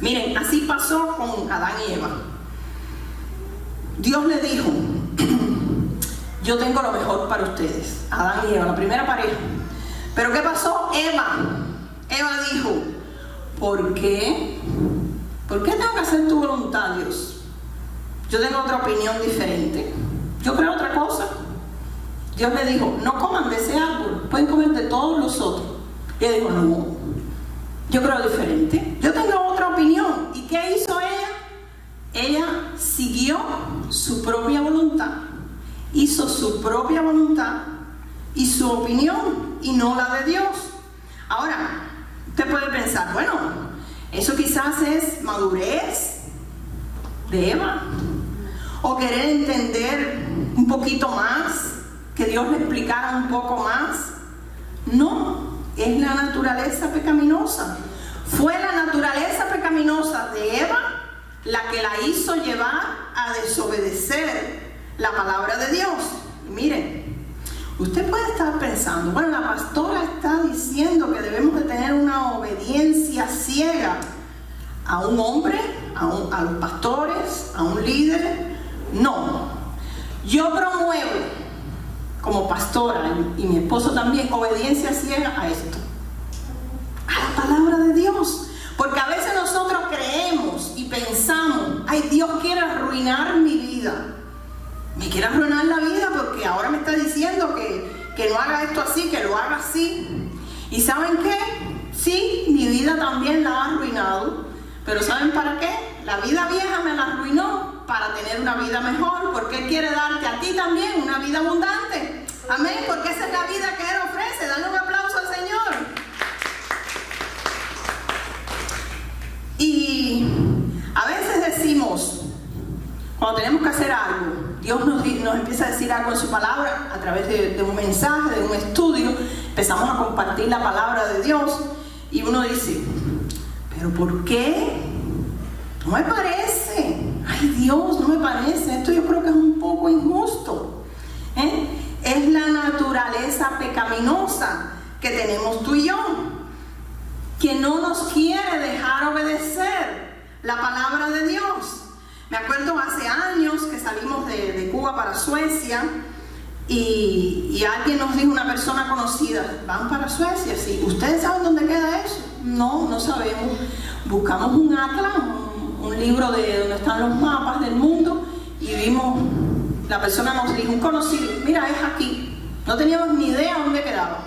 miren, así pasó con Adán y Eva. Dios le dijo, yo tengo lo mejor para ustedes, Adán y Eva, la primera pareja. Pero ¿qué pasó? Eva dijo, ¿por qué? ¿Por qué tengo que hacer tu voluntad, Dios? Yo tengo otra opinión diferente, yo creo otra cosa. Dios le dijo, no coman de ese árbol, pueden comer de todos los otros. Y ella dijo, no, yo creo diferente, yo tengo otra opinión. ¿Y qué hizo ella? Ella siguió su propia voluntad, hizo su propia voluntad y su opinión, y no la de Dios. Ahora, usted puede pensar, bueno, eso quizás es madurez de Eva, o querer entender un poquito más, que Dios le explicara un poco más. No, es la naturaleza pecaminosa. Fue la naturaleza pecaminosa de Eva la que la hizo llevar a desobedecer la palabra de Dios. Y miren, usted puede estar pensando, bueno, la pastora está diciendo que debemos de tener una obediencia ciega a un hombre, a los pastores, a un líder. No, yo promuevo como pastora y mi esposo también obediencia ciega a esto, a la palabra de Dios. Porque a veces nosotros creemos y pensamos, ay, Dios quiere arruinar mi vida. Me quiere arruinar la vida porque ahora me está diciendo que no haga esto así, que lo haga así. ¿Y saben qué? Sí, mi vida también la ha arruinado. Pero ¿saben para qué? La vida vieja me la arruinó para tener una vida mejor, porque Él quiere darte a ti también una vida abundante. Amén, porque esa es la vida que Él ofrece. Dale un aplauso al Señor. Y a veces decimos, cuando tenemos que hacer algo, Dios nos empieza a decir algo en su palabra a través de un mensaje, de un estudio, empezamos a compartir la palabra de Dios y uno dice, ¿pero por qué? No me parece, ay Dios, no me parece, esto yo creo que es un poco injusto. Es la naturaleza pecaminosa que tenemos tú y yo, que no nos quiere dejar obedecer la palabra de Dios. Me acuerdo hace años que salimos de Cuba para Suecia y alguien nos dijo, una persona conocida, ¿van para Suecia? Sí. ¿Ustedes saben dónde queda eso? No, no sabemos. Buscamos un atlas, un libro de donde están los mapas del mundo y vimos, la persona nos dijo, un conocido, mira, es aquí. No teníamos ni idea dónde quedaba.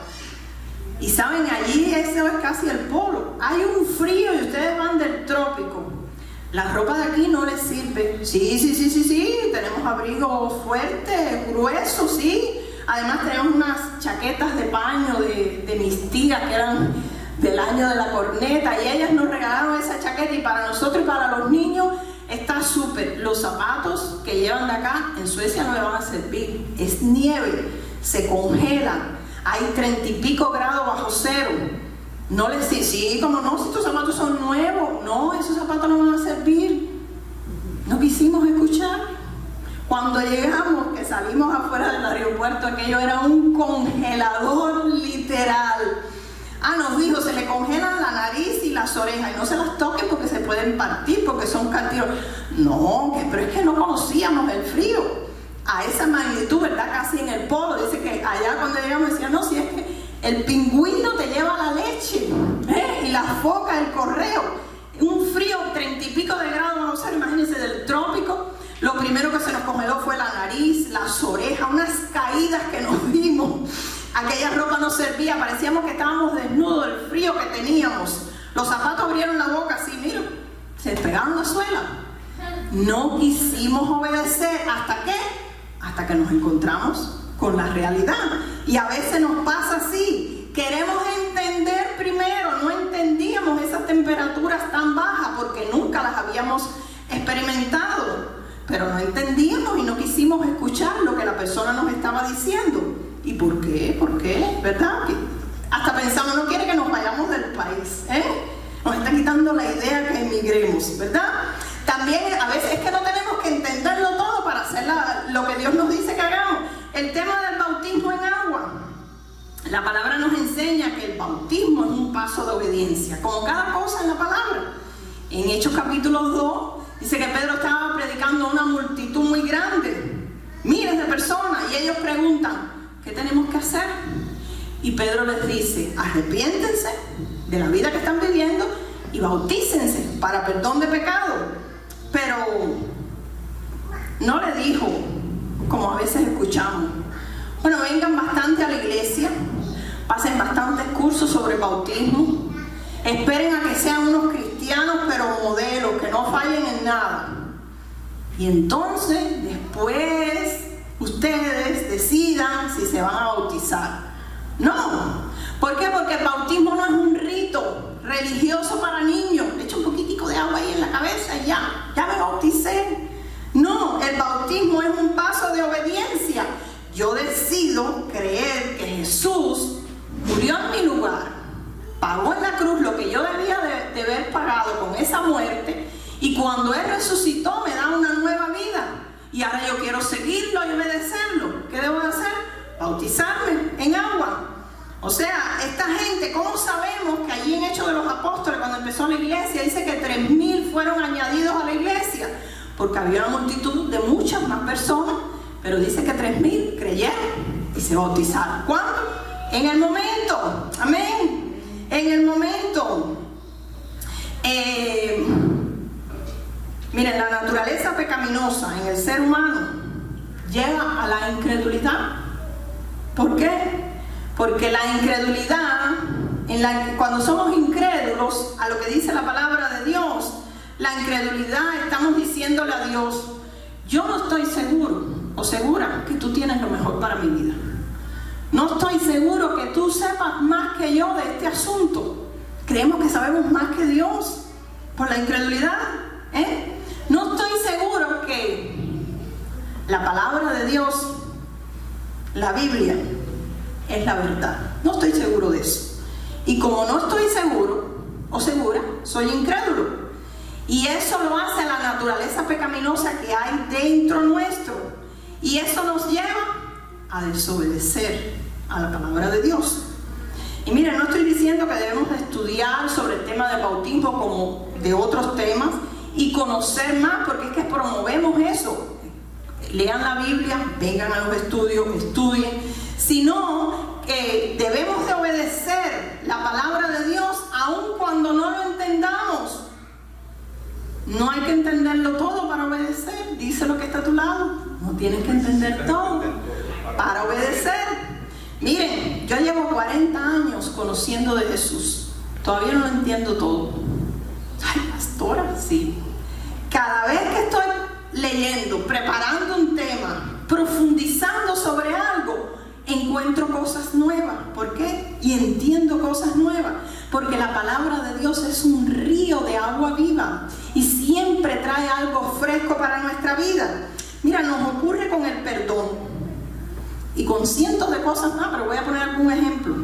Y saben, allí eso es casi el polo. Hay un frío y ustedes van del trópico. La ropa de aquí no les sirve. Sí, tenemos abrigos fuertes, gruesos, sí. Además tenemos unas chaquetas de paño de mis tías que eran del año de la corneta y ellas nos regalaron esa chaqueta y para nosotros y para los niños está súper. Los zapatos que llevan de acá en Suecia no le van a servir. Es nieve, se congelan. Hay 30 y pico grados bajo cero. No les dice, sí, como no, si tus zapatos son nuevos. No, esos zapatos no van a servir. No quisimos escuchar. Cuando llegamos, que salimos afuera del aeropuerto, aquello era un congelador literal. Nos dijo, se le congelan la nariz y las orejas y no se las toquen porque se pueden partir, porque son castigos. No, pero es que no conocíamos el frío a esa magnitud, ¿verdad? Casi en el polo. Dice que allá cuando llegamos decían, no, si es que el pingüino te lleva la leche, y la foca el correo. Un frío 30 y pico de grados bajo cero, imagínense, del trópico. Lo primero que se nos congeló fue la nariz, las orejas, unas caídas que nos dimos. Aquella ropa no servía, parecíamos que estábamos desnudos del frío que teníamos. Los zapatos abrieron la boca así, mira, se pegaron la suela. No quisimos obedecer. ¿Hasta qué? Hasta que nos encontramos con la realidad. Y a veces nos pasa así. Queremos entender primero. No entendíamos esas temperaturas tan bajas porque nunca las habíamos experimentado. Pero no entendíamos y no quisimos escuchar lo que la persona nos estaba diciendo. ¿Y por qué? ¿Por qué? ¿Verdad? Hasta pensamos, no quiere que nos vayamos del país, Nos está quitando la idea que emigremos, ¿verdad? También a veces es que no tenemos que entenderlo todo para hacer lo que Dios nos dice que hagamos. El tema del bautismo en agua. La palabra nos enseña que el bautismo es un paso de obediencia, como cada cosa en la palabra. En Hechos capítulo 2 dice que Pedro estaba predicando a una multitud muy grande, miles de personas, y ellos preguntan, ¿qué tenemos que hacer? Y Pedro les dice, arrepiéntense de la vida que están viviendo y bautícense para perdón de pecado. Pero no le dijo, como a veces escuchamos, bueno, vengan bastante a la iglesia, pasen bastantes cursos sobre bautismo, esperen a que sean unos cristianos pero modelos, que no fallen en nada. Y entonces, después, ustedes decidan si se van a bautizar. No. ¿Por qué? Porque el bautismo no es un rito religioso para niños. Le echo un poquitico de agua ahí en la cabeza y ya me bauticé. No, el bautismo es un paso de obediencia. Yo decido creer que Jesús murió en mi lugar, pagó en la cruz lo que yo debía de haber pagado con esa muerte, y cuando Él resucitó me da una nueva vida. Y ahora yo quiero seguirlo y obedecerlo. ¿Qué debo de hacer? Bautizarme en agua. O sea, esta gente, ¿cómo sabemos que allí en Hechos de los Apóstoles, cuando empezó la iglesia, dice que 3,000 fueron añadidos a la iglesia? Porque había una multitud de muchas más personas, pero dice que 3,000 creyeron y se bautizaron. ¿Cuándo? En el momento. Amén. En el momento. Miren, la naturaleza pecaminosa en el ser humano llega a la incredulidad. ¿Por qué? Porque la incredulidad, cuando somos incrédulos a lo que dice la palabra de Dios, la incredulidad, estamos diciéndole a Dios, yo no estoy seguro o segura que tú tienes lo mejor para mi vida. No estoy seguro que tú sepas más que yo de este asunto. Creemos que sabemos más que Dios por la incredulidad, No estoy seguro que la palabra de Dios, la Biblia, es la verdad. No estoy seguro de eso. Y como no estoy seguro o segura, soy incrédulo. Y eso lo hace la naturaleza pecaminosa que hay dentro nuestro. Y eso nos lleva a desobedecer a la palabra de Dios. Y miren, no estoy diciendo que debemos de estudiar sobre el tema del bautismo como de otros temas y conocer más, porque es que promovemos eso. Lean la Biblia, vengan a los estudios, estudien, sino que debemos de obedecer la palabra de Dios aun cuando no lo entendamos. No hay que entenderlo todo para obedecer. Dice lo que está a tu lado, no tienes que entender todo para obedecer. Miren, yo llevo 40 años conociendo de Jesús, todavía no lo entiendo todo. Ay, pastora, sí. Cada vez que estoy leyendo, preparando un tema, profundizando sobre algo, encuentro cosas nuevas. ¿Por qué? Y entiendo cosas nuevas. Porque la palabra de Dios es un río de agua viva y siempre trae algo fresco para nuestra vida. Mira, nos ocurre con el perdón y con cientos de cosas más, pero voy a poner algún ejemplo.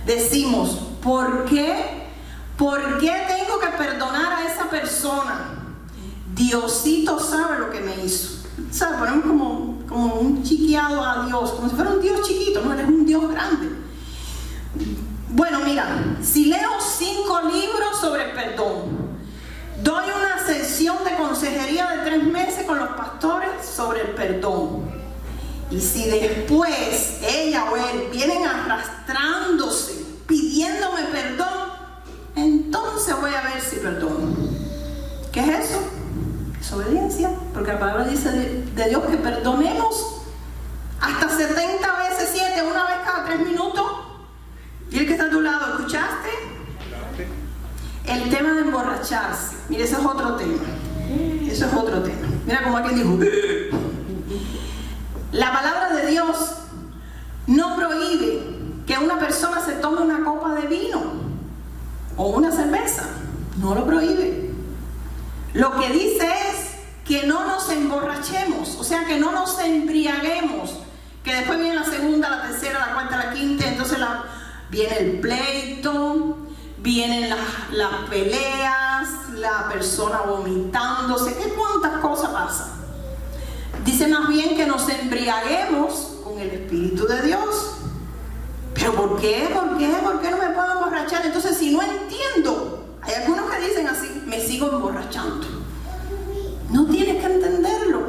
Decimos, ¿Por qué? ¿Por qué tengo que perdonar a esa persona? Diosito sabe lo que me hizo. ¿Sabes? Ponemos como un chiqueado a Dios, como si fuera un Dios chiquito, no, eres un Dios grande. Bueno, mira, si leo 5 libros sobre perdón, doy una sesión de consejería de 3 meses con los pastores sobre el perdón, y si después ella o él vienen arrastrándose, pidiéndome perdón, entonces voy a ver si perdono. ¿Qué es eso? Es obediencia, porque la palabra dice de Dios que perdonemos hasta 70 veces 7, una vez cada 3 minutos. Y el que está a tu lado, ¿escuchaste? El tema de emborracharse. Mira, eso es otro tema. Eso es otro tema. Mira como alguien dijo. La palabra de Dios no prohíbe que una persona se tome una copa de vino o una cerveza. No lo prohíbe. Lo que dice es que no nos emborrachemos, o sea, que no nos embriaguemos, que después viene la segunda, la tercera, la cuarta, la quinta, entonces viene el pleito, vienen las peleas, la persona vomitándose, ¿qué cuántas cosas pasan? Dice más bien que nos embriaguemos con el Espíritu de Dios. ¿Pero por qué? ¿Por qué? ¿Por qué no me puedo emborrachar? Entonces, si no entiendo, hay algunos que dicen así, me sigo emborrachando. No tienes que entenderlo,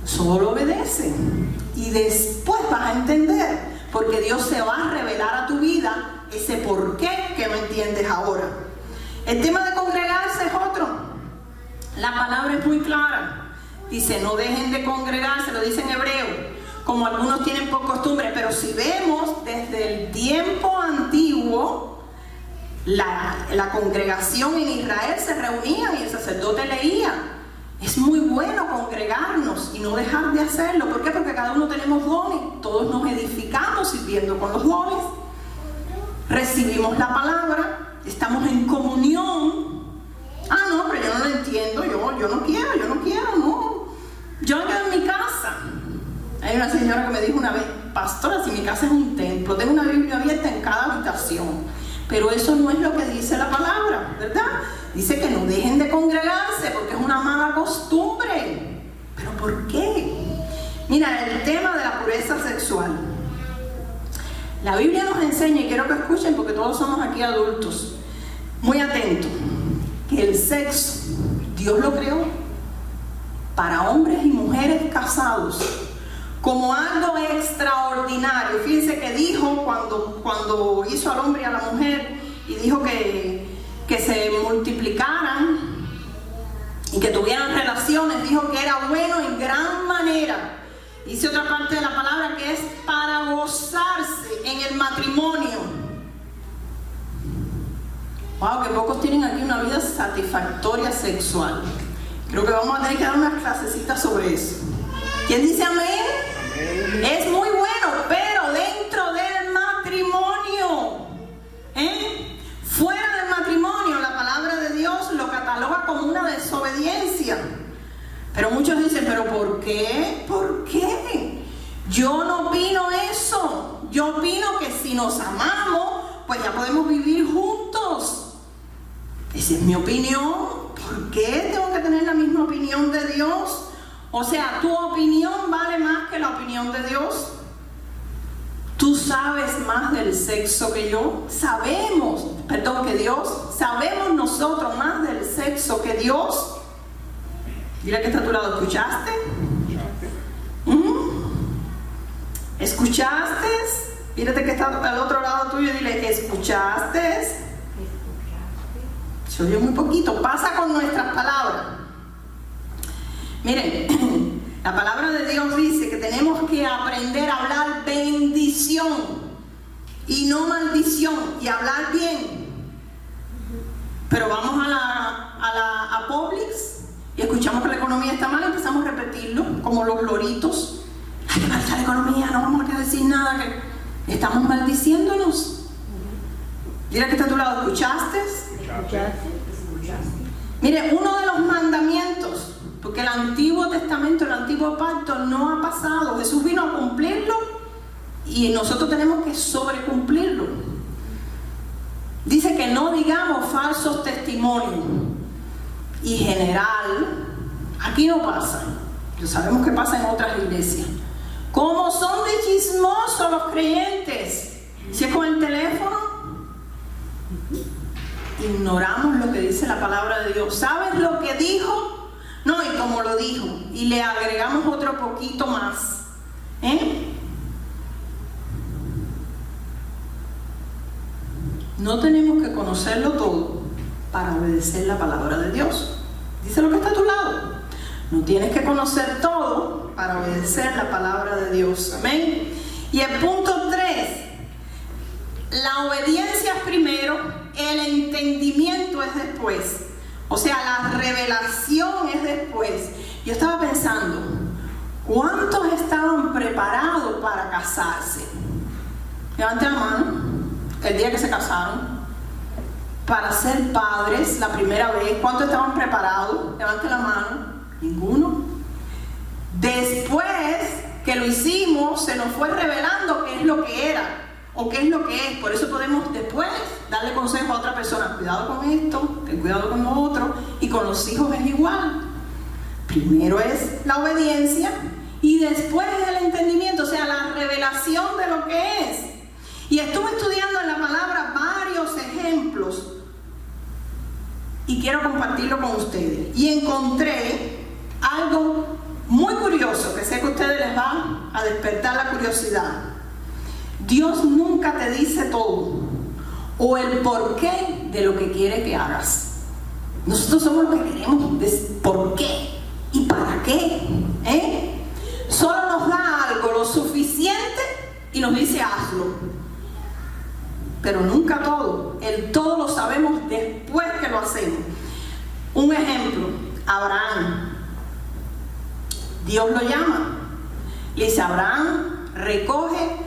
solo obedece y después vas a entender, porque Dios se va a revelar a tu vida ese por qué que no entiendes ahora. El tema de congregarse es otro. La palabra es muy clara, dice no dejen de congregarse, lo dice en hebreo, como algunos tienen por costumbre, pero si vemos desde el tiempo antiguo, la congregación en Israel se reunía y el sacerdote leía. Es muy bueno congregarnos y no dejar de hacerlo. ¿Por qué? Porque cada uno tenemos dones. Todos nos edificamos sirviendo con los dones. Recibimos la palabra. Estamos en comunión. Ah, no, pero yo no lo entiendo. Yo no quiero, no. Yo me quedo en mi casa. Hay una señora que me dijo una vez, pastora, si mi casa es un templo, tengo una Biblia abierta en cada habitación. Pero eso no es lo que dice la palabra, ¿verdad? Dice que no dejen de congregarse porque es una mala costumbre. ¿Pero por qué? Mira, el tema de la pureza sexual. La Biblia nos enseña, y quiero que escuchen porque todos somos aquí adultos, muy atentos, que el sexo, Dios lo creó para hombres y mujeres casados, como algo extraordinario. Fíjense que dijo cuando hizo al hombre y a la mujer y dijo que se multiplicaran y que tuvieran relaciones, dijo que era bueno en gran manera. Dice otra parte de la palabra que es para gozarse en el matrimonio. Wow, que pocos tienen aquí una vida satisfactoria sexual. Creo que vamos a tener que dar unas clasecitas sobre eso. ¿Quién dice amén? Es muy bueno, pero dentro del matrimonio, fuera del matrimonio, la palabra de Dios lo cataloga como una desobediencia. Pero muchos dicen, ¿pero por qué? ¿Por qué? Yo no opino eso. Yo opino que si nos amamos, pues ya podemos vivir juntos. Esa es mi opinión. ¿Por qué tengo que tener la misma opinión de Dios? O sea, ¿tu opinión vale más que la opinión de Dios? ¿Tú sabes más del sexo que yo? Sabemos nosotros más del sexo que Dios. Mira que está a tu lado, ¿escuchaste? ¿Escuchaste? Mírate que está al otro lado tuyo y dile, ¿escuchaste? Se oye muy poquito, pasa con nuestras palabras. Miren, la palabra de Dios dice que tenemos que aprender a hablar bendición y no maldición, y hablar bien. Pero vamos a Publix y escuchamos que la economía está mal, empezamos a repetirlo como los loritos. Hay que marchar la economía, no vamos a decir nada, que estamos maldiciéndonos. Mira que está a tu lado, ¿escuchaste? Mire, uno de los mandamientos, porque el Antiguo Testamento, el Antiguo Pacto no ha pasado. Jesús vino a cumplirlo y nosotros tenemos que sobrecumplirlo. que no digamos falsos testimonios. Y general, aquí no pasa. Yo sabemos que pasa en otras iglesias. ¿Cómo son de chismosos los creyentes? Si es con el teléfono, ignoramos lo que dice la palabra de Dios. ¿Sabes lo que dijo? No, y como lo dijo. Y le agregamos otro poquito más. No tenemos que conocerlo todo para obedecer la palabra de Dios. Dice lo que está a tu lado. No tienes que conocer todo para obedecer la palabra de Dios. Amén. Y el punto 3. La obediencia es primero, el entendimiento es después. O sea, la revelación es después. Yo estaba pensando, ¿cuántos estaban preparados para casarse? Levante la mano. El día que se casaron, para ser padres la primera vez, ¿cuántos estaban preparados? Levante la mano. Ninguno. Después que lo hicimos, se nos fue revelando qué es lo que era o qué es lo que es. Por eso podemos después darle consejo a otra persona. Cuidado con esto, ten cuidado con lo otro. Y con los hijos es igual. Primero es la obediencia y después es el entendimiento, o sea, la revelación de lo que es. Y estuve estudiando en la palabra varios ejemplos y quiero compartirlo con ustedes. Y encontré algo muy curioso que sé que a ustedes les va a despertar la curiosidad. Dios nunca te dice todo o el porqué de lo que quiere que hagas. Nosotros somos los que queremos por qué y para qué. Solo nos da algo lo suficiente y nos dice hazlo. Pero nunca todo. El todo lo sabemos después que lo hacemos. Un ejemplo, Abraham. Dios lo llama. Le dice, Abraham, recoge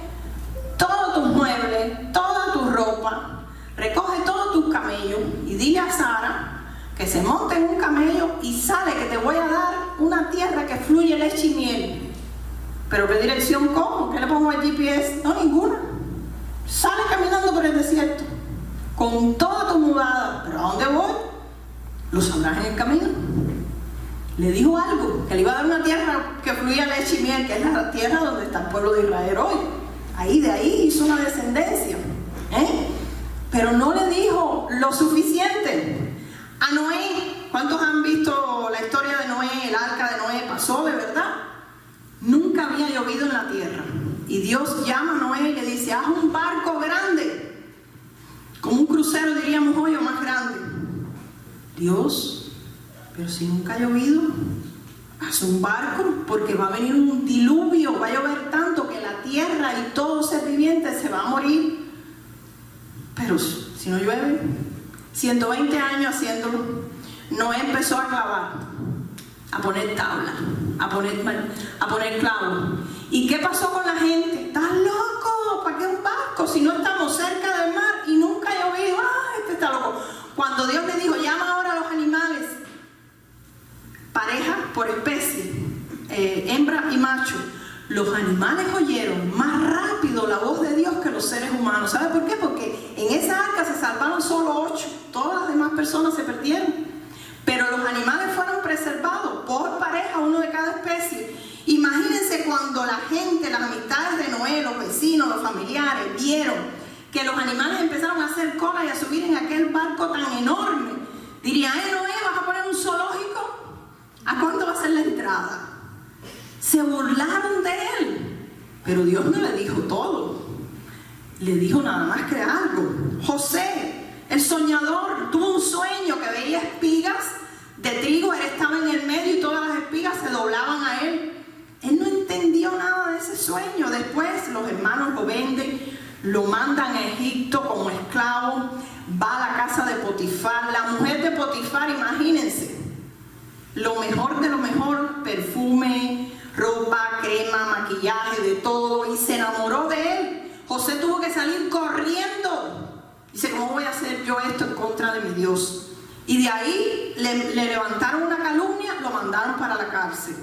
todos tus muebles, toda tu ropa, recoge todos tus camellos y dile a Sara que se monte en un camello y sale, que te voy a dar una tierra que fluye leche y miel. ¿Pero qué dirección cómo? ¿Qué le pongo al GPS? No, ninguna. Sale caminando por el desierto con toda tu mudada. ¿Pero a dónde voy? Lo sabrás en el camino. Le dijo algo, que le iba a dar una tierra que fluía leche y miel, que es la tierra donde está el pueblo de Israel hoy. Ahí, de ahí hizo una descendencia. Pero no le dijo lo suficiente. A Noé, ¿cuántos han visto la historia de Noé? El arca de Noé pasó, de verdad. Nunca había llovido en la tierra. Y Dios llama a Noé y le dice, haz un barco grande, como un crucero diríamos hoy o más grande. Dios, pero si nunca ha llovido, haz un barco porque va a venir un diluvio, va a llover tanto que la tierra y todo ser viviente se va a morir. Pero si no llueve, 120 años haciéndolo, Noé empezó a clavar, a poner tabla, a poner clavos. ¿Y qué pasó con la gente? ¿Estás loco? ¿Para qué un barco si no estamos cerca del mar y nunca ha llovido? ¡Ah, este está loco! Cuando Dios le dijo, llama ahora a los animales, pareja por especie, hembra y macho, los animales oyeron más rápido la voz de Dios que los seres humanos. ¿Sabe por qué? Porque en esa arca se salvaron solo 8, todas las demás personas se perdieron. Pero los animales fueron preservados por pareja, uno de cada especie. Imagínense cuando la gente, las amistades de Noé, los vecinos, los familiares, vieron que los animales empezaron a hacer cola y a subir en aquel barco tan enorme. Dirían, Noé, ¿vas a poner un zoológico? ¿A cuánto va a ser la entrada? Se burlaron de él. Pero Dios no le dijo todo. Le dijo nada más que algo. José, el soñador, tuvo un sueño que veía espigas de trigo. Él estaba en el medio y todas las espigas se doblaban a él. Él no entendió nada de ese sueño. Después los hermanos lo venden, lo mandan a Egipto como esclavo, va a la casa de Potifar. La mujer de Potifar, imagínense, lo mejor de lo mejor, perfume, ropa, crema, maquillaje, de todo, y se enamoró de él. José tuvo que salir corriendo. Dice, ¿cómo voy a hacer yo esto en contra de mi Dios? Y de ahí le levantaron una calumnia, lo mandaron para la cárcel.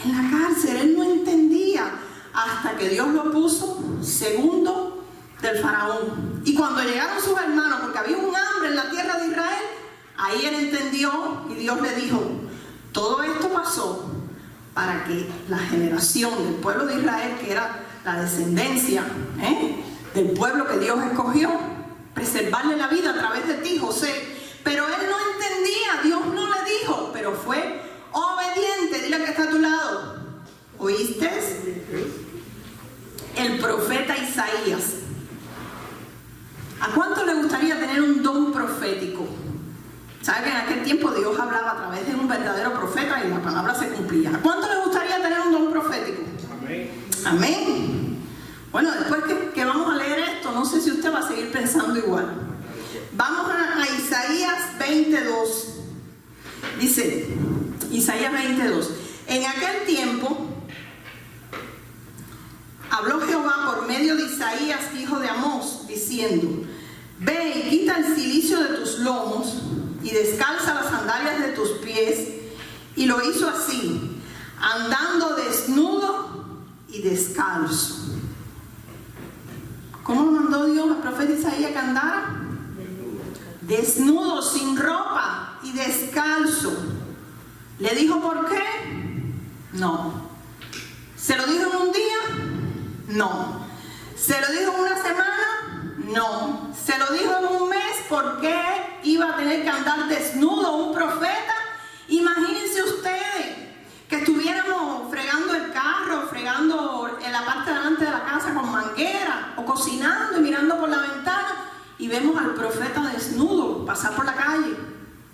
En la cárcel él no entendía hasta que Dios lo puso segundo del faraón. Y cuando llegaron sus hermanos, porque había un hambre en la tierra de Israel, ahí él entendió y Dios le dijo, todo esto pasó para que la generación del pueblo de Israel, que era la descendencia del pueblo que Dios escogió, preservarle la vida a través de ti, José. Pero él no entendía, Dios no le dijo, pero fue obediente. Dile que está a tu lado. ¿Oíste? El profeta Isaías. ¿A cuánto le gustaría tener un don profético? ¿Sabe que en aquel tiempo Dios hablaba a través de un verdadero profeta y la palabra se cumplía? ¿A cuánto le gustaría tener un don profético? Amén. Amén. Bueno, después que vamos a leer esto, no sé si usted va a seguir pensando igual. Vamos a Isaías 22. Dice, Isaías 22. En aquel tiempo habló Jehová por medio de Isaías, hijo de Amós, diciendo, ve y quita el cilicio de tus lomos y descalza las sandalias de tus pies. Y lo hizo así, andando desnudo y descalzo. ¿Cómo mandó Dios al profeta Isaías que andara? Desnudo, sin ropa y descalzo. ¿Le dijo por qué? No. ¿Se lo dijo en un día? No. ¿Se lo dijo en una semana? No. ¿Se lo dijo en un mes? ¿Por qué iba a tener que andar desnudo un profeta? Imagínense ustedes que estuviéramos fregando el carro, fregando en la parte de delante de la casa con manguera, o cocinando y mirando por la ventana, y vemos al profeta desnudo pasar por la calle.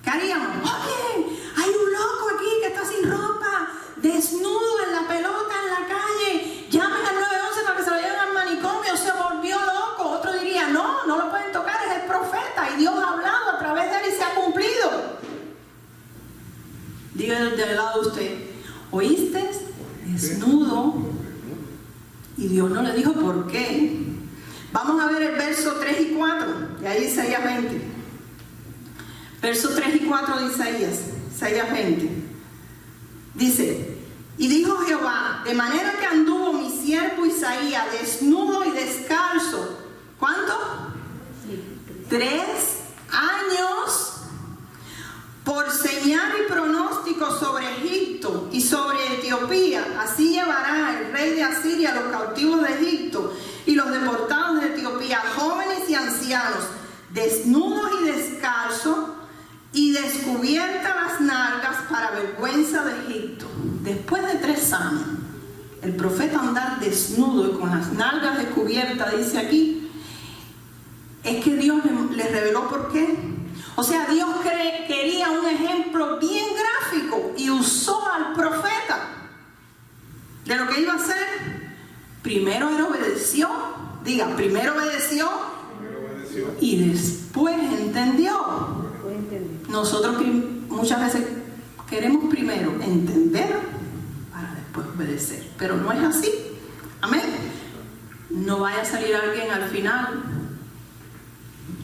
¿Qué haríamos? Oye, hay un loco aquí que está sin ropa, desnudo en la pelota en la calle, llamen al 911 para que se lo lleven al manicomio, se volvió loco. Otro diría, no lo pueden tocar, es el profeta y Dios ha hablado a través de él y se ha cumplido. Dígale del lado de usted, ¿oíste? Desnudo. Y Dios no le dijo por qué. Vamos a ver el verso 3 y 4 de ahí Isaías 20. Verso 3 y 4 de Isaías 20. Dice, y dijo Jehová, de manera que anduvo mi siervo Isaías desnudo y descalzo. ¿Cuánto? 3 años, por señal y pronóstico sobre Egipto y sobre Etiopía. Así llevará el rey de Asiria a los cautivos de Egipto y los deportados de Etiopía, jóvenes y ancianos, desnudos y descalzos, y descubiertas las nalgas para vergüenza de Egipto. Después de 3 años, el profeta andar desnudo y con las nalgas descubiertas, dice aquí, es que Dios le reveló por qué. O sea, Dios quería un ejemplo bien gráfico y usó al profeta de lo que iba a hacer. Primero él obedeció, diga, primero obedeció y después entendió. Nosotros muchas veces queremos primero entender para después obedecer, pero no es así. Amén. No vaya a salir alguien al final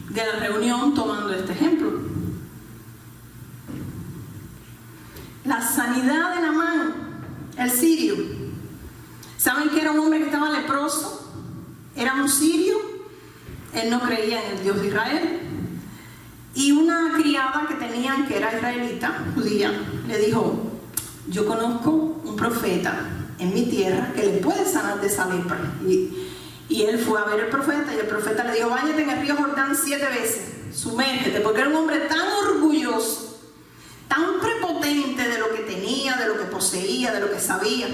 de la reunión tomando este ejemplo. La sanidad de Naamán, el sirio. ¿Saben que era un hombre que estaba leproso? Era un sirio. Él no creía en el Dios de Israel. Y una criada que tenían, que era israelita, judía, le dijo, yo conozco un profeta en mi tierra que le puede sanar de esa lepra. Y él fue a ver al profeta y el profeta le dijo, báñate en el río Jordán 7 veces, sumérgete, porque era un hombre tan orgulloso, tan prepotente de lo que tenía, de lo que poseía, de lo que sabía.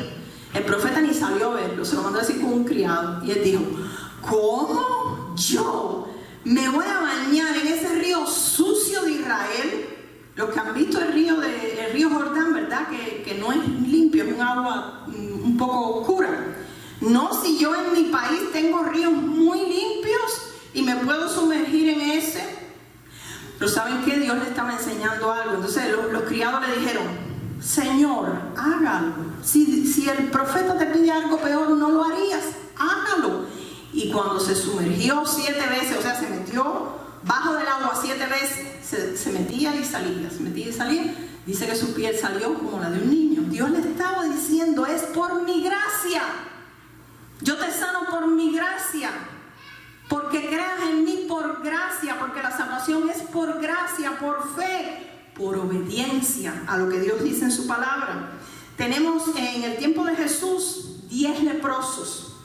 El profeta ni salió a verlo, se lo mandó a decir con un criado. Y él dijo, ¿cómo yo me voy a bañar en ese río sucio de Israel? Los que han visto el río Jordán, ¿verdad? Que no es limpio, es un agua un poco oscura. No, si yo en mi país tengo ríos muy limpios y me puedo sumergir en ese. Pero ¿saben qué? Dios le estaba enseñando algo. Entonces los criados le dijeron, Señor, hágalo. Si el profeta te pide algo peor, no lo harías. Hágalo. Y cuando se sumergió 7 veces, o sea, se metió bajo del agua 7 veces, se metía y salía, se metía y salía. Dice que su piel salió como la de un niño. Dios le estaba diciendo, es por mi gracia. Yo te sano por mi gracia. porque creas en mí por gracia, porque la salvación es por gracia, por fe, por obediencia a lo que Dios dice en su palabra. Tenemos en el tiempo de Jesús 10 leprosos.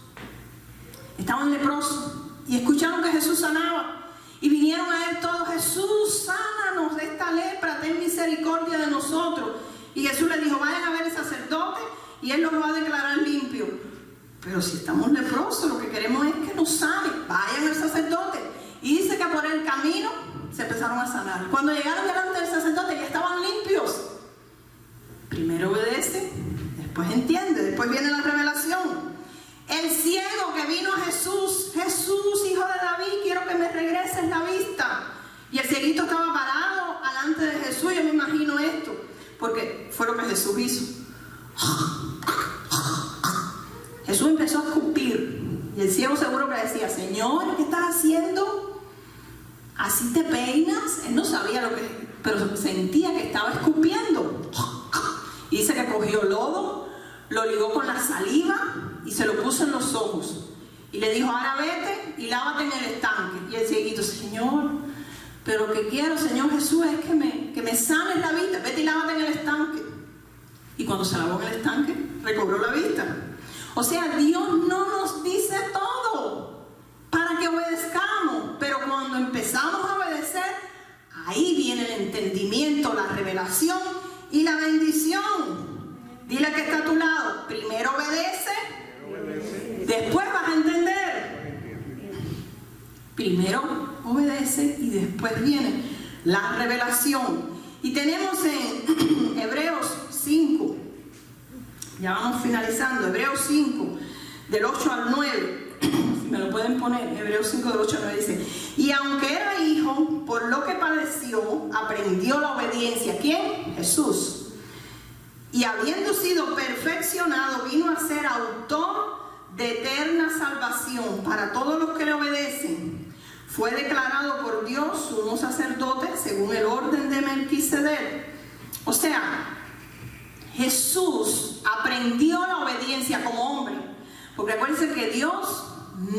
Estaban leprosos y escucharon que Jesús sanaba. Y vinieron a él todos: Jesús, sánanos de esta lepra, ten misericordia de nosotros. Y Jesús les dijo: vayan a ver al sacerdote y él los va a declarar limpios. Pero si estamos leprosos, lo que queremos es que nos sane. Vayan al sacerdote. Y dice que por el camino se empezaron a sanar. Cuando llegaron delante del sacerdote ya estaban limpios. Primero obedece, después entiende, después viene la revelación. El ciego que vino a Jesús: Jesús, hijo de David, quiero que me regreses la vista. Y el cieguito estaba parado delante de Jesús. Yo me imagino esto, porque fue lo que Jesús hizo. Jesús empezó a escupir. Y el ciego seguro que decía: Señor, ¿qué estás haciendo? ¿Así te peinas? Él no sabía lo que, pero sentía que estaba escupiendo. Y dice que cogió lodo, lo ligó con la saliva y se lo puso en los ojos. Y le dijo: ahora vete y lávate en el estanque. Y el cieguito: Señor, pero lo que quiero, Señor Jesús, es que me sanes la vista. Vete y lávate en el estanque. Y cuando se lavó en el estanque, recobró la vista. O sea, Dios no nos dice todo para que obedezcamos. Pero cuando empezamos a obedecer, ahí viene el entendimiento, la revelación y la bendición. Dile que está a tu lado: primero obedece, después vas a entender. Primero obedece y después viene la revelación. Y tenemos en Hebreos 5, ya vamos finalizando, Hebreos 5, del 8 al 9, si me lo pueden poner, Hebreos 5 del 8 al 9 dice: y aunque era hijo, por lo que padeció, aprendió la obediencia. ¿Quién? Jesús. Y habiendo sido perfeccionado, vino a ser autor de eterna salvación para todos los que le obedecen. Fue declarado por Dios sumo sacerdote según el orden de Melquisedec. O sea, Jesús aprendió la obediencia como hombre. Porque acuérdense que Dios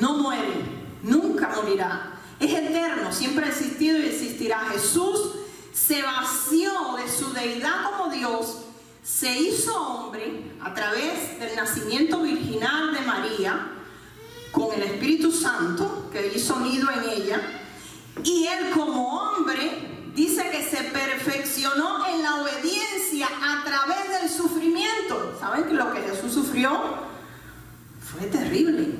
no muere, nunca morirá. Es eterno, siempre ha existido y existirá. Jesús se vació de su deidad como Dios. Se hizo hombre a través del nacimiento virginal de María, con el Espíritu Santo que hizo nido en ella. Y él como hombre dice que se perfeccionó en la obediencia a través del sufrimiento. ¿Saben que lo que Jesús sufrió fue terrible?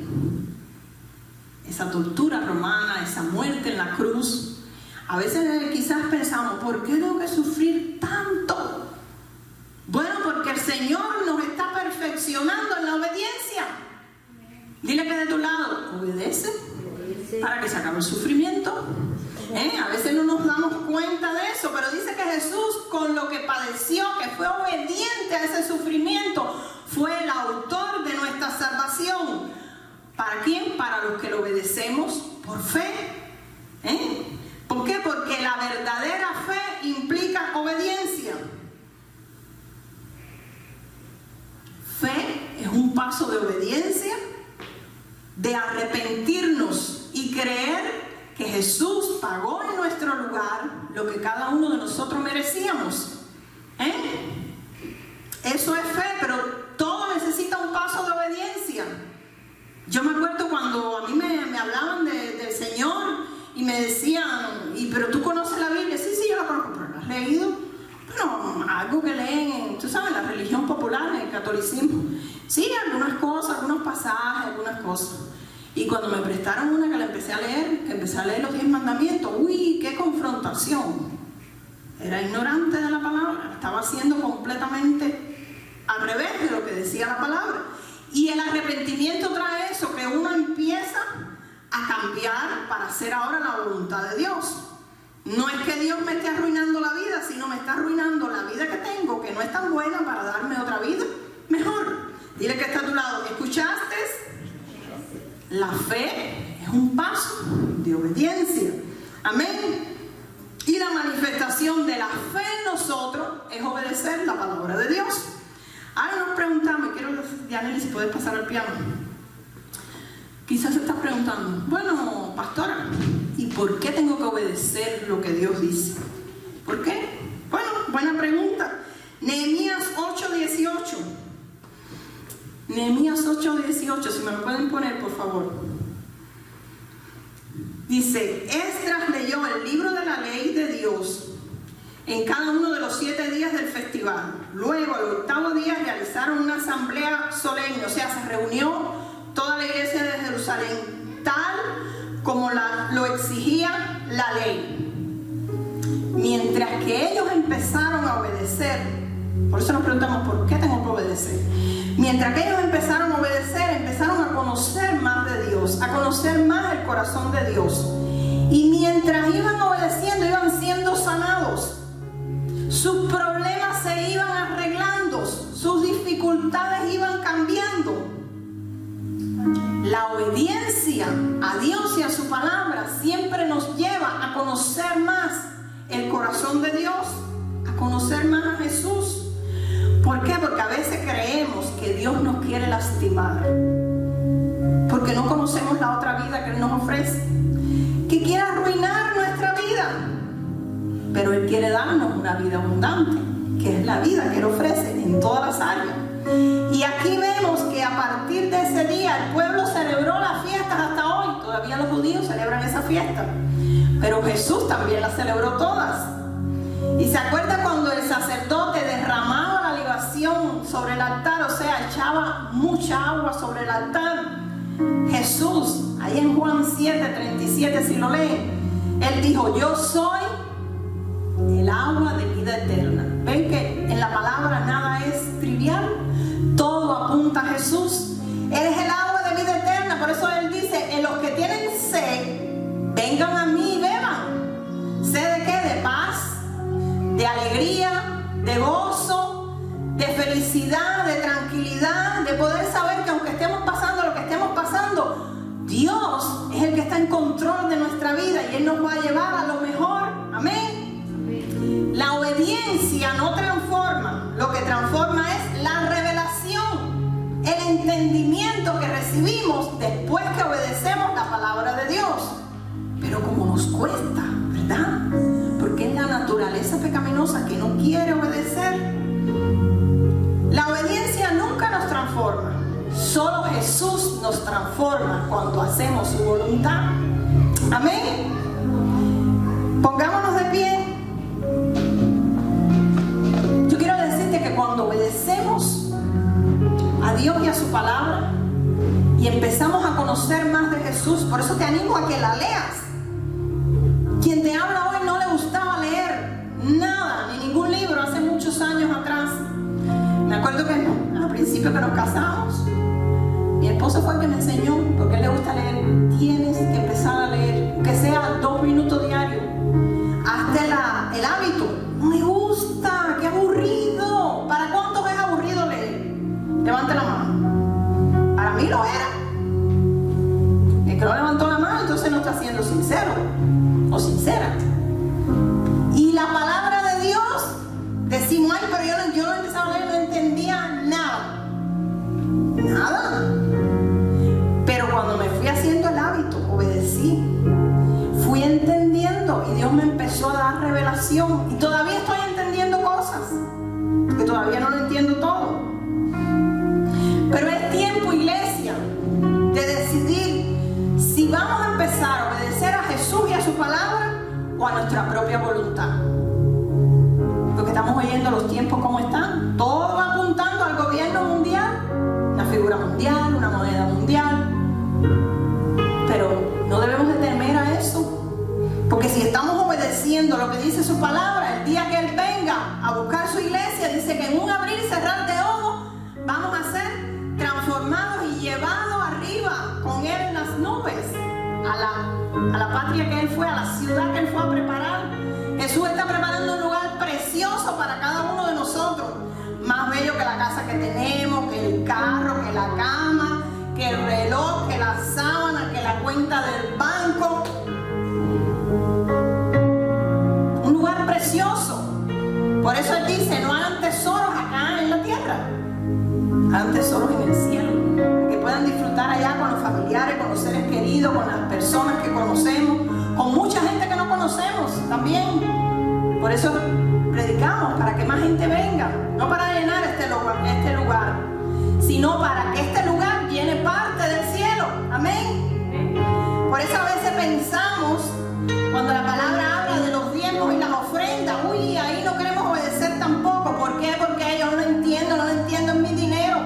Esa tortura romana, esa muerte en la cruz. A veces quizás pensamos: ¿por qué tengo que sufrir tanto? Bueno, porque el Señor nos está perfeccionando en la obediencia. Dile que de tu lado: obedece para que se acabe el sufrimiento. A veces no nos damos cuenta de eso, pero dice que Jesús, con lo que padeció, que fue obediente a ese sufrimiento, fue el autor de nuestra salvación. ¿Para quién? Para los que lo obedecemos por fe. ¿Por qué? Porque la verdadera fe implica obediencia. Fe es un paso de obediencia, de arrepentirnos y creer que Jesús pagó en nuestro lugar lo que cada uno de nosotros merecíamos. Eso es fe, pero todo necesita un paso de obediencia. Yo me acuerdo cuando a mí me hablaban del Señor y me decían: pero tú conoces la Biblia. Sí, yo la conozco. ¿Pero la has leído? Bueno, algo que leen, tú sabes, la religión popular, el catolicismo. Sí, algunas cosas, algunos pasajes, algunas cosas. Y cuando me prestaron una que la empecé a leer los 10 mandamientos, ¡uy, qué confrontación! Era ignorante de la palabra, estaba haciendo completamente al revés de lo que decía la palabra. Y el arrepentimiento trae eso, que uno empieza a cambiar para hacer ahora la voluntad de Dios. No es que Dios me esté arruinando la vida, sino me está arruinando la vida que tengo, que no es tan buena, para darme otra vida mejor. Dile que está a tu lado: ¿escuchaste? La fe es un paso de obediencia. Amén. Y la manifestación de la fe en nosotros es obedecer la palabra de Dios. Ahora nos preguntamos, quiero, Yaneli, si puedes pasar al piano. Quizás se está preguntando, bueno, pastora, ¿y por qué tengo que obedecer lo que Dios dice? ¿Por qué? Bueno, buena pregunta. Nehemías 8:18. Nehemías 8:18, si me lo pueden poner, por favor. Dice, Esdras leyó el libro de la ley de Dios en cada uno de los 7 días del festival. Luego, el 8º día, realizaron una asamblea solemne, o sea, se reunió toda la iglesia de Jerusalén, tal como lo exigía la ley. Mientras que ellos empezaron a obedecer, por eso nos preguntamos, ¿por qué tengo que obedecer? Mientras que ellos empezaron a obedecer, empezaron a conocer más de Dios, a conocer más el corazón de Dios. Y mientras iban obedeciendo, iban siendo sanados. Sus problemas se iban arreglando, sus dificultades iban cambiando. La obediencia a Dios y a su palabra siempre nos lleva a conocer más el corazón de Dios, a conocer más a Jesús. ¿Por qué? Porque a veces creemos que Dios nos quiere lastimar, porque no conocemos la otra vida que Él nos ofrece, que quiere arruinar nuestra vida, pero Él quiere darnos una vida abundante, que es la vida que Él ofrece en todas las áreas. Y aquí vemos que a partir de ese día el pueblo celebró las fiestas hasta hoy. Todavía los judíos celebran esa fiesta, pero Jesús también las celebró todas. Y se acuerda cuando el sacerdote derramaba la libación sobre el altar, o sea, echaba mucha agua sobre el altar. Jesús, ahí en Juan 7:37, si lo leen, Él dijo, yo soy el agua de vida eterna. ¿Ven que en la palabra nada es trivial? Todo apunta a Jesús. Él es el agua de vida eterna. Por eso Él dice, en los que tienen sed, vengan a mí y beban. ¿Sed de qué? De paz, de alegría, de gozo, de felicidad, de tranquilidad, de poder saber que aunque estemos pasando lo que estemos pasando, Dios es el que está en control de nuestra vida y Él nos va a llevar a lo mejor. Amén. La obediencia no transforma, lo que transforma es la revelación, el entendimiento que recibimos después que obedecemos la palabra de Dios. Pero como nos cuesta, ¿verdad? Porque es la naturaleza pecaminosa que no quiere obedecer. La obediencia nunca nos transforma. Solo Jesús nos transforma cuando hacemos su voluntad. Amén. Pongámonos de pie. Yo quiero decirte que cuando obedecemos a Dios y a su palabra y empezamos a conocer más de Jesús, por eso te animo a que la leas. Quien te habla hoy no le gustaba leer nada, ni ningún libro hace muchos años atrás. Me acuerdo que al principio que nos casamos, mi esposo fue el que me enseñó, porque a él le gusta leer. Tienes que empezar a leer, que sea 2 minutos diarios. Hazte el hábito. No me gusta, qué aburrido. ¿Para cuántos es aburrido leer? Levante la mano. Para mí lo era. El que no levantó la mano, entonces no está siendo sincero o sincera. Y la palabra de Dios, decimos, ay, pero yo no empezaba a leer, no entendía nada. Nada. Pero cuando me fui haciendo el hábito, obedecí, fui entendiendo y Dios me empezó a dar revelación. Y todavía estoy entendiendo cosas, porque todavía no lo entiendo todo. Pero es tiempo, iglesia, de decidir si vamos a empezar a obedecer a Jesús y a su palabra o a nuestra propia voluntad. Porque estamos oyendo los tiempos como están. Todo va apuntando al gobierno mundial, una figura mundial, una moneda mundial. Pero no debemos de temer a eso. Porque si estamos obedeciendo lo que dice su palabra, el día que Él venga a buscar su iglesia, dice que en un abrir y cerrar de ojos vamos a ser transformados y llevados arriba con Él en las nubes a la patria que Él fue, a la ciudad que Él fue a preparar. Jesús está preparando un lugar precioso para cada uno de nosotros, más bello que la casa que tenemos, que el carro, que la cama, que el reloj, que la sábana, que la cuenta del banco. Un lugar precioso. Por eso Él dice, no hagan tesoros acá en la tierra, hagan tesoros en el cielo, que puedan disfrutar allá con los familiares, con los unidos con las personas que conocemos, con mucha gente que no conocemos también. Por eso predicamos, para que más gente venga, no para llenar este lugar, sino para que este lugar llene parte del cielo. Amén. Por eso a veces pensamos, cuando la palabra habla de los diezmos y las ofrendas, uy, ahí no queremos obedecer tampoco. ¿Por qué? Porque yo no entiendo mi dinero.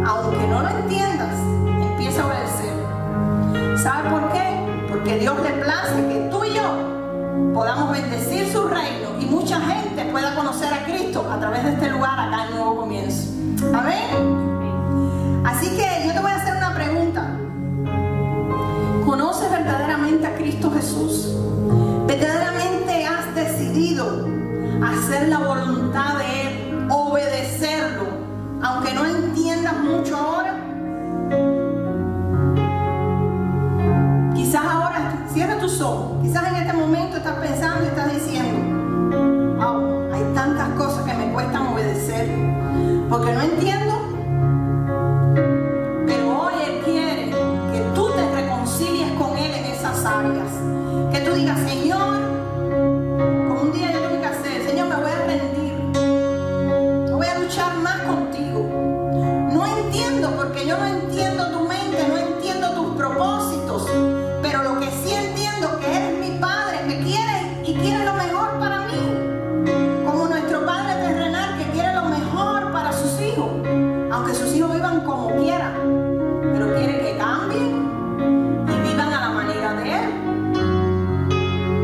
Aunque no lo entiendas, empieza a obedecer. ¿Sabe por qué? Porque Dios le place que tú y yo podamos bendecir su reino y mucha gente pueda conocer a Cristo a través de este lugar acá en Nuevo Comienzo. Amén. Así que yo te voy a hacer una pregunta. ¿Conoces verdaderamente a Cristo Jesús? ¿Verdaderamente has decidido hacer la voluntad de Él, obedecerlo, aunque no entiendas mucho ahora? Quizás ahora, cierra tus ojos, quizás en este momento estás pensando y estás diciendo, wow, hay tantas cosas que me cuestan obedecer, porque no entiendo. Pero hoy Él quiere que tú te reconcilies con Él en esas áreas, que tú digas, Señor, como un día yo tengo que hacer, Señor, me voy a rendir, voy a luchar más contigo. No entiendo, porque yo no entiendo tu mente, no entiendo tus propósitos, pero lo que sí entiendo, que eres mi Padre, que quiere y quiere lo mejor para mí, como nuestro Padre terrenal que quiere lo mejor para sus hijos, aunque sus hijos vivan como quieran, pero quiere que cambien y vivan a la manera de Él.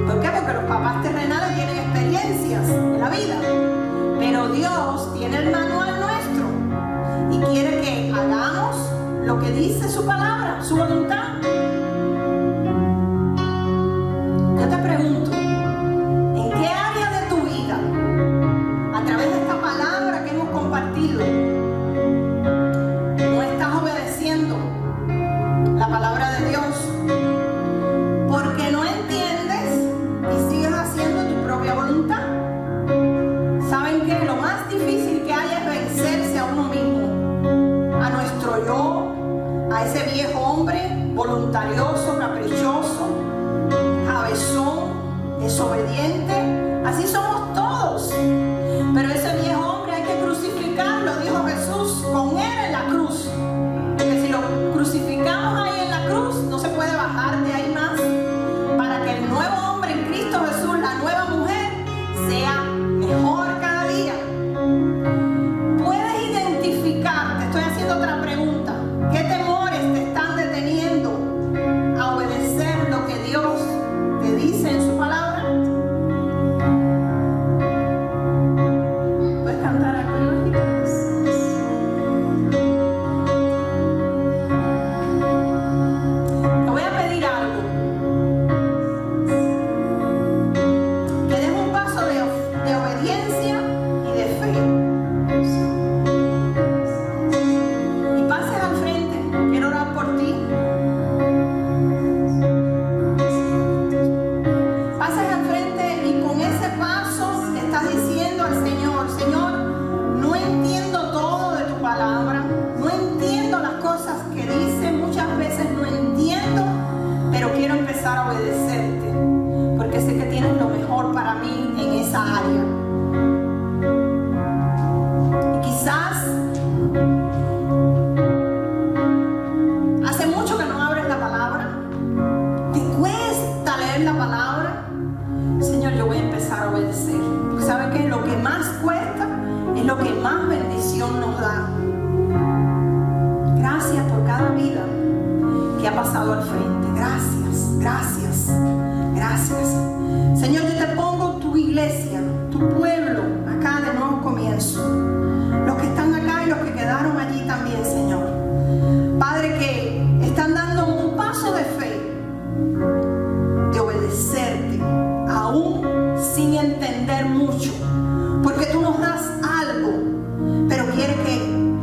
¿Por qué? Porque los papás terrenales tienen experiencias en la vida, pero Dios tiene el manual nuestro y quiere que hagamos lo que dice su palabra, su voluntad. Yo te pregunto, ¿en qué área de tu vida, a través de esta palabra que hemos compartido, no estás obedeciendo la palabra de Dios? Porque no entiendes y sigues haciendo tu propia voluntad. ¿Saben qué? Lo más difícil que hay es vencerse a uno mismo, a nuestro yo, a ese viejo hombre voluntarioso, caprichoso, cabezón, desobediente. Así somos todos. Pero ese viejo hombre hay que crucificarlo, dijo Jesús, con Él en la cruz. Porque si lo crucificamos ahí en la cruz, no se puede bajar de ahí más. Para que el nuevo hombre en Cristo Jesús, la nueva mujer, sea mejor cada día. ¿Puedes identificar? Te estoy haciendo otra pregunta. ¿Qué temores te están deteniendo a obedecer lo que Dios te dice en su palabra? ¿Puedes cantar algo? Te voy a pedir algo. Que des un paso de obediencia y de fe. Y pases al frente. Quiero orar por ti. Pases al frente y con ese paso le estás diciendo al Señor, Señor, no entiendo todo de tu palabra, no entiendo las cosas que dice, muchas veces no entiendo, pero quiero empezar a obedecerte, porque sé que tienes lo mejor para mí en esa área. Y quizás hace mucho que no abres la palabra, te cuesta leer la palabra. Señor, yo voy a empezar a obedecer, porque ¿sabe qué? Lo que más cuesta es lo que más bendición nos da. Gracias por cada vida que ha pasado al frente. Gracias, gracias, gracias. Señor, yo te pongo tu iglesia, tu pueblo, acá de Nuevo Comienzo. Los que están acá y los que quedaron allí también, Señor. Padre, que están dando un paso de fe, de obedecerte, aún sin entender mucho, porque tú nos das algo, pero quieres que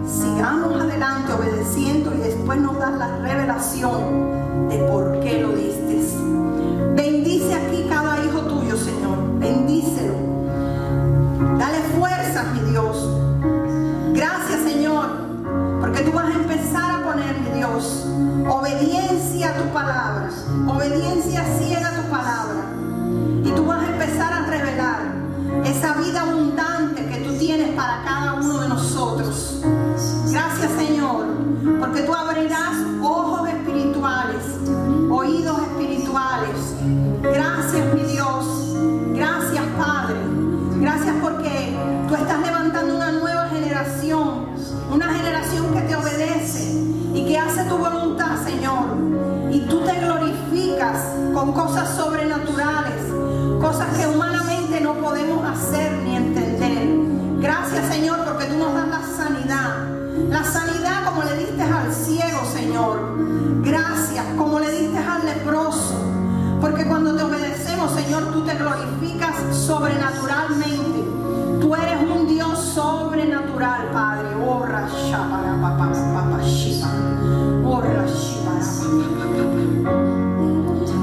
sigamos adelante obedeciendo y después nos das la revelación de por qué lo diste. Bendice aquí cada hijo tuyo, Señor, bendícelo, dale fuerzas, mi Dios. Gracias, Señor, porque tú vas a empezar a poner, mi Dios, ciencia ciega tu palabra. Y tú vas a empezar a revelar esa vida abundante que tú tienes para cada uno de nosotros. Gracias, Señor, porque tú abrirás ojos espirituales, oídos espirituales. Gracias, mi Dios. Gracias, Padre. Gracias porque tú estás levantando una nueva generación, una generación que te obedece y que hace tu voluntad, Señor. Y tú te glorificas con cosas sobrenaturales, cosas que humanamente no podemos hacer ni entender. Gracias, Señor, porque tú nos das la sanidad como le diste al ciego, Señor. Gracias, como le diste al leproso, porque cuando te obedecemos, Señor, tú te glorificas sobrenaturalmente. Tú eres un Dios sobrenatural, Padre.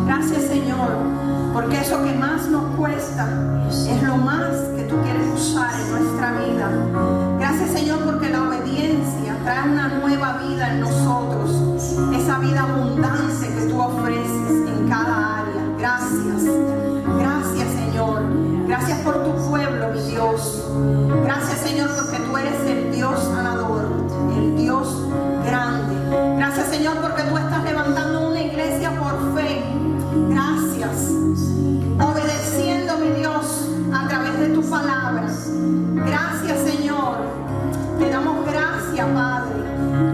Gracias, Señor, porque eso que más nos cuesta es lo más que tú quieres usar en nuestra vida. Gracias, Señor, porque la obediencia trae una nueva vida en nosotros, esa vida abundante que tú ofreces en cada área. Gracias, gracias, Señor. Gracias por tu pueblo, mi Dios. Gracias, Señor, porque tú eres el Dios sanador, el Dios grande. Gracias, Señor, porque tú estás levantando una iglesia por fe. Gracias. Obedeciendo, mi Dios, a través de tu palabra. Gracias, Señor. Te damos gracias, Padre.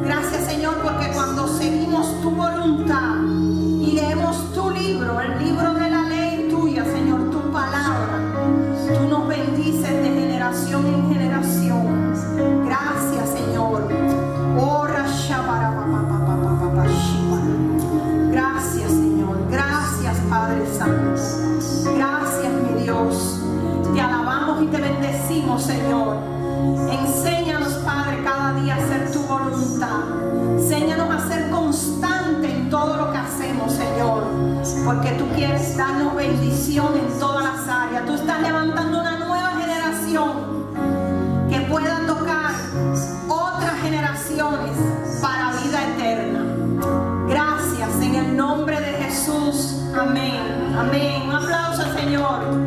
Gracias, Señor, porque cuando seguimos tu voluntad y leemos tu libro, el libro de la ley tuya, Señor, tu palabra, tú nos bendices de generación en generación. Gracias, Señor. Gracias, Señor. Gracias, Padre Santo. Gracias, mi Dios. Te alabamos y te bendecimos, Señor. Enséñanos, Padre, cada día a hacer tu voluntad. Enséñanos a ser constante en todo lo que hacemos, Señor, porque tú quieres darnos bendición en todas las áreas. Tú estás levantando una nueva generación que pueda tocar otras generaciones para vida eterna. Gracias, en el nombre de Jesús. Amén. Amén. Un aplauso al Señor.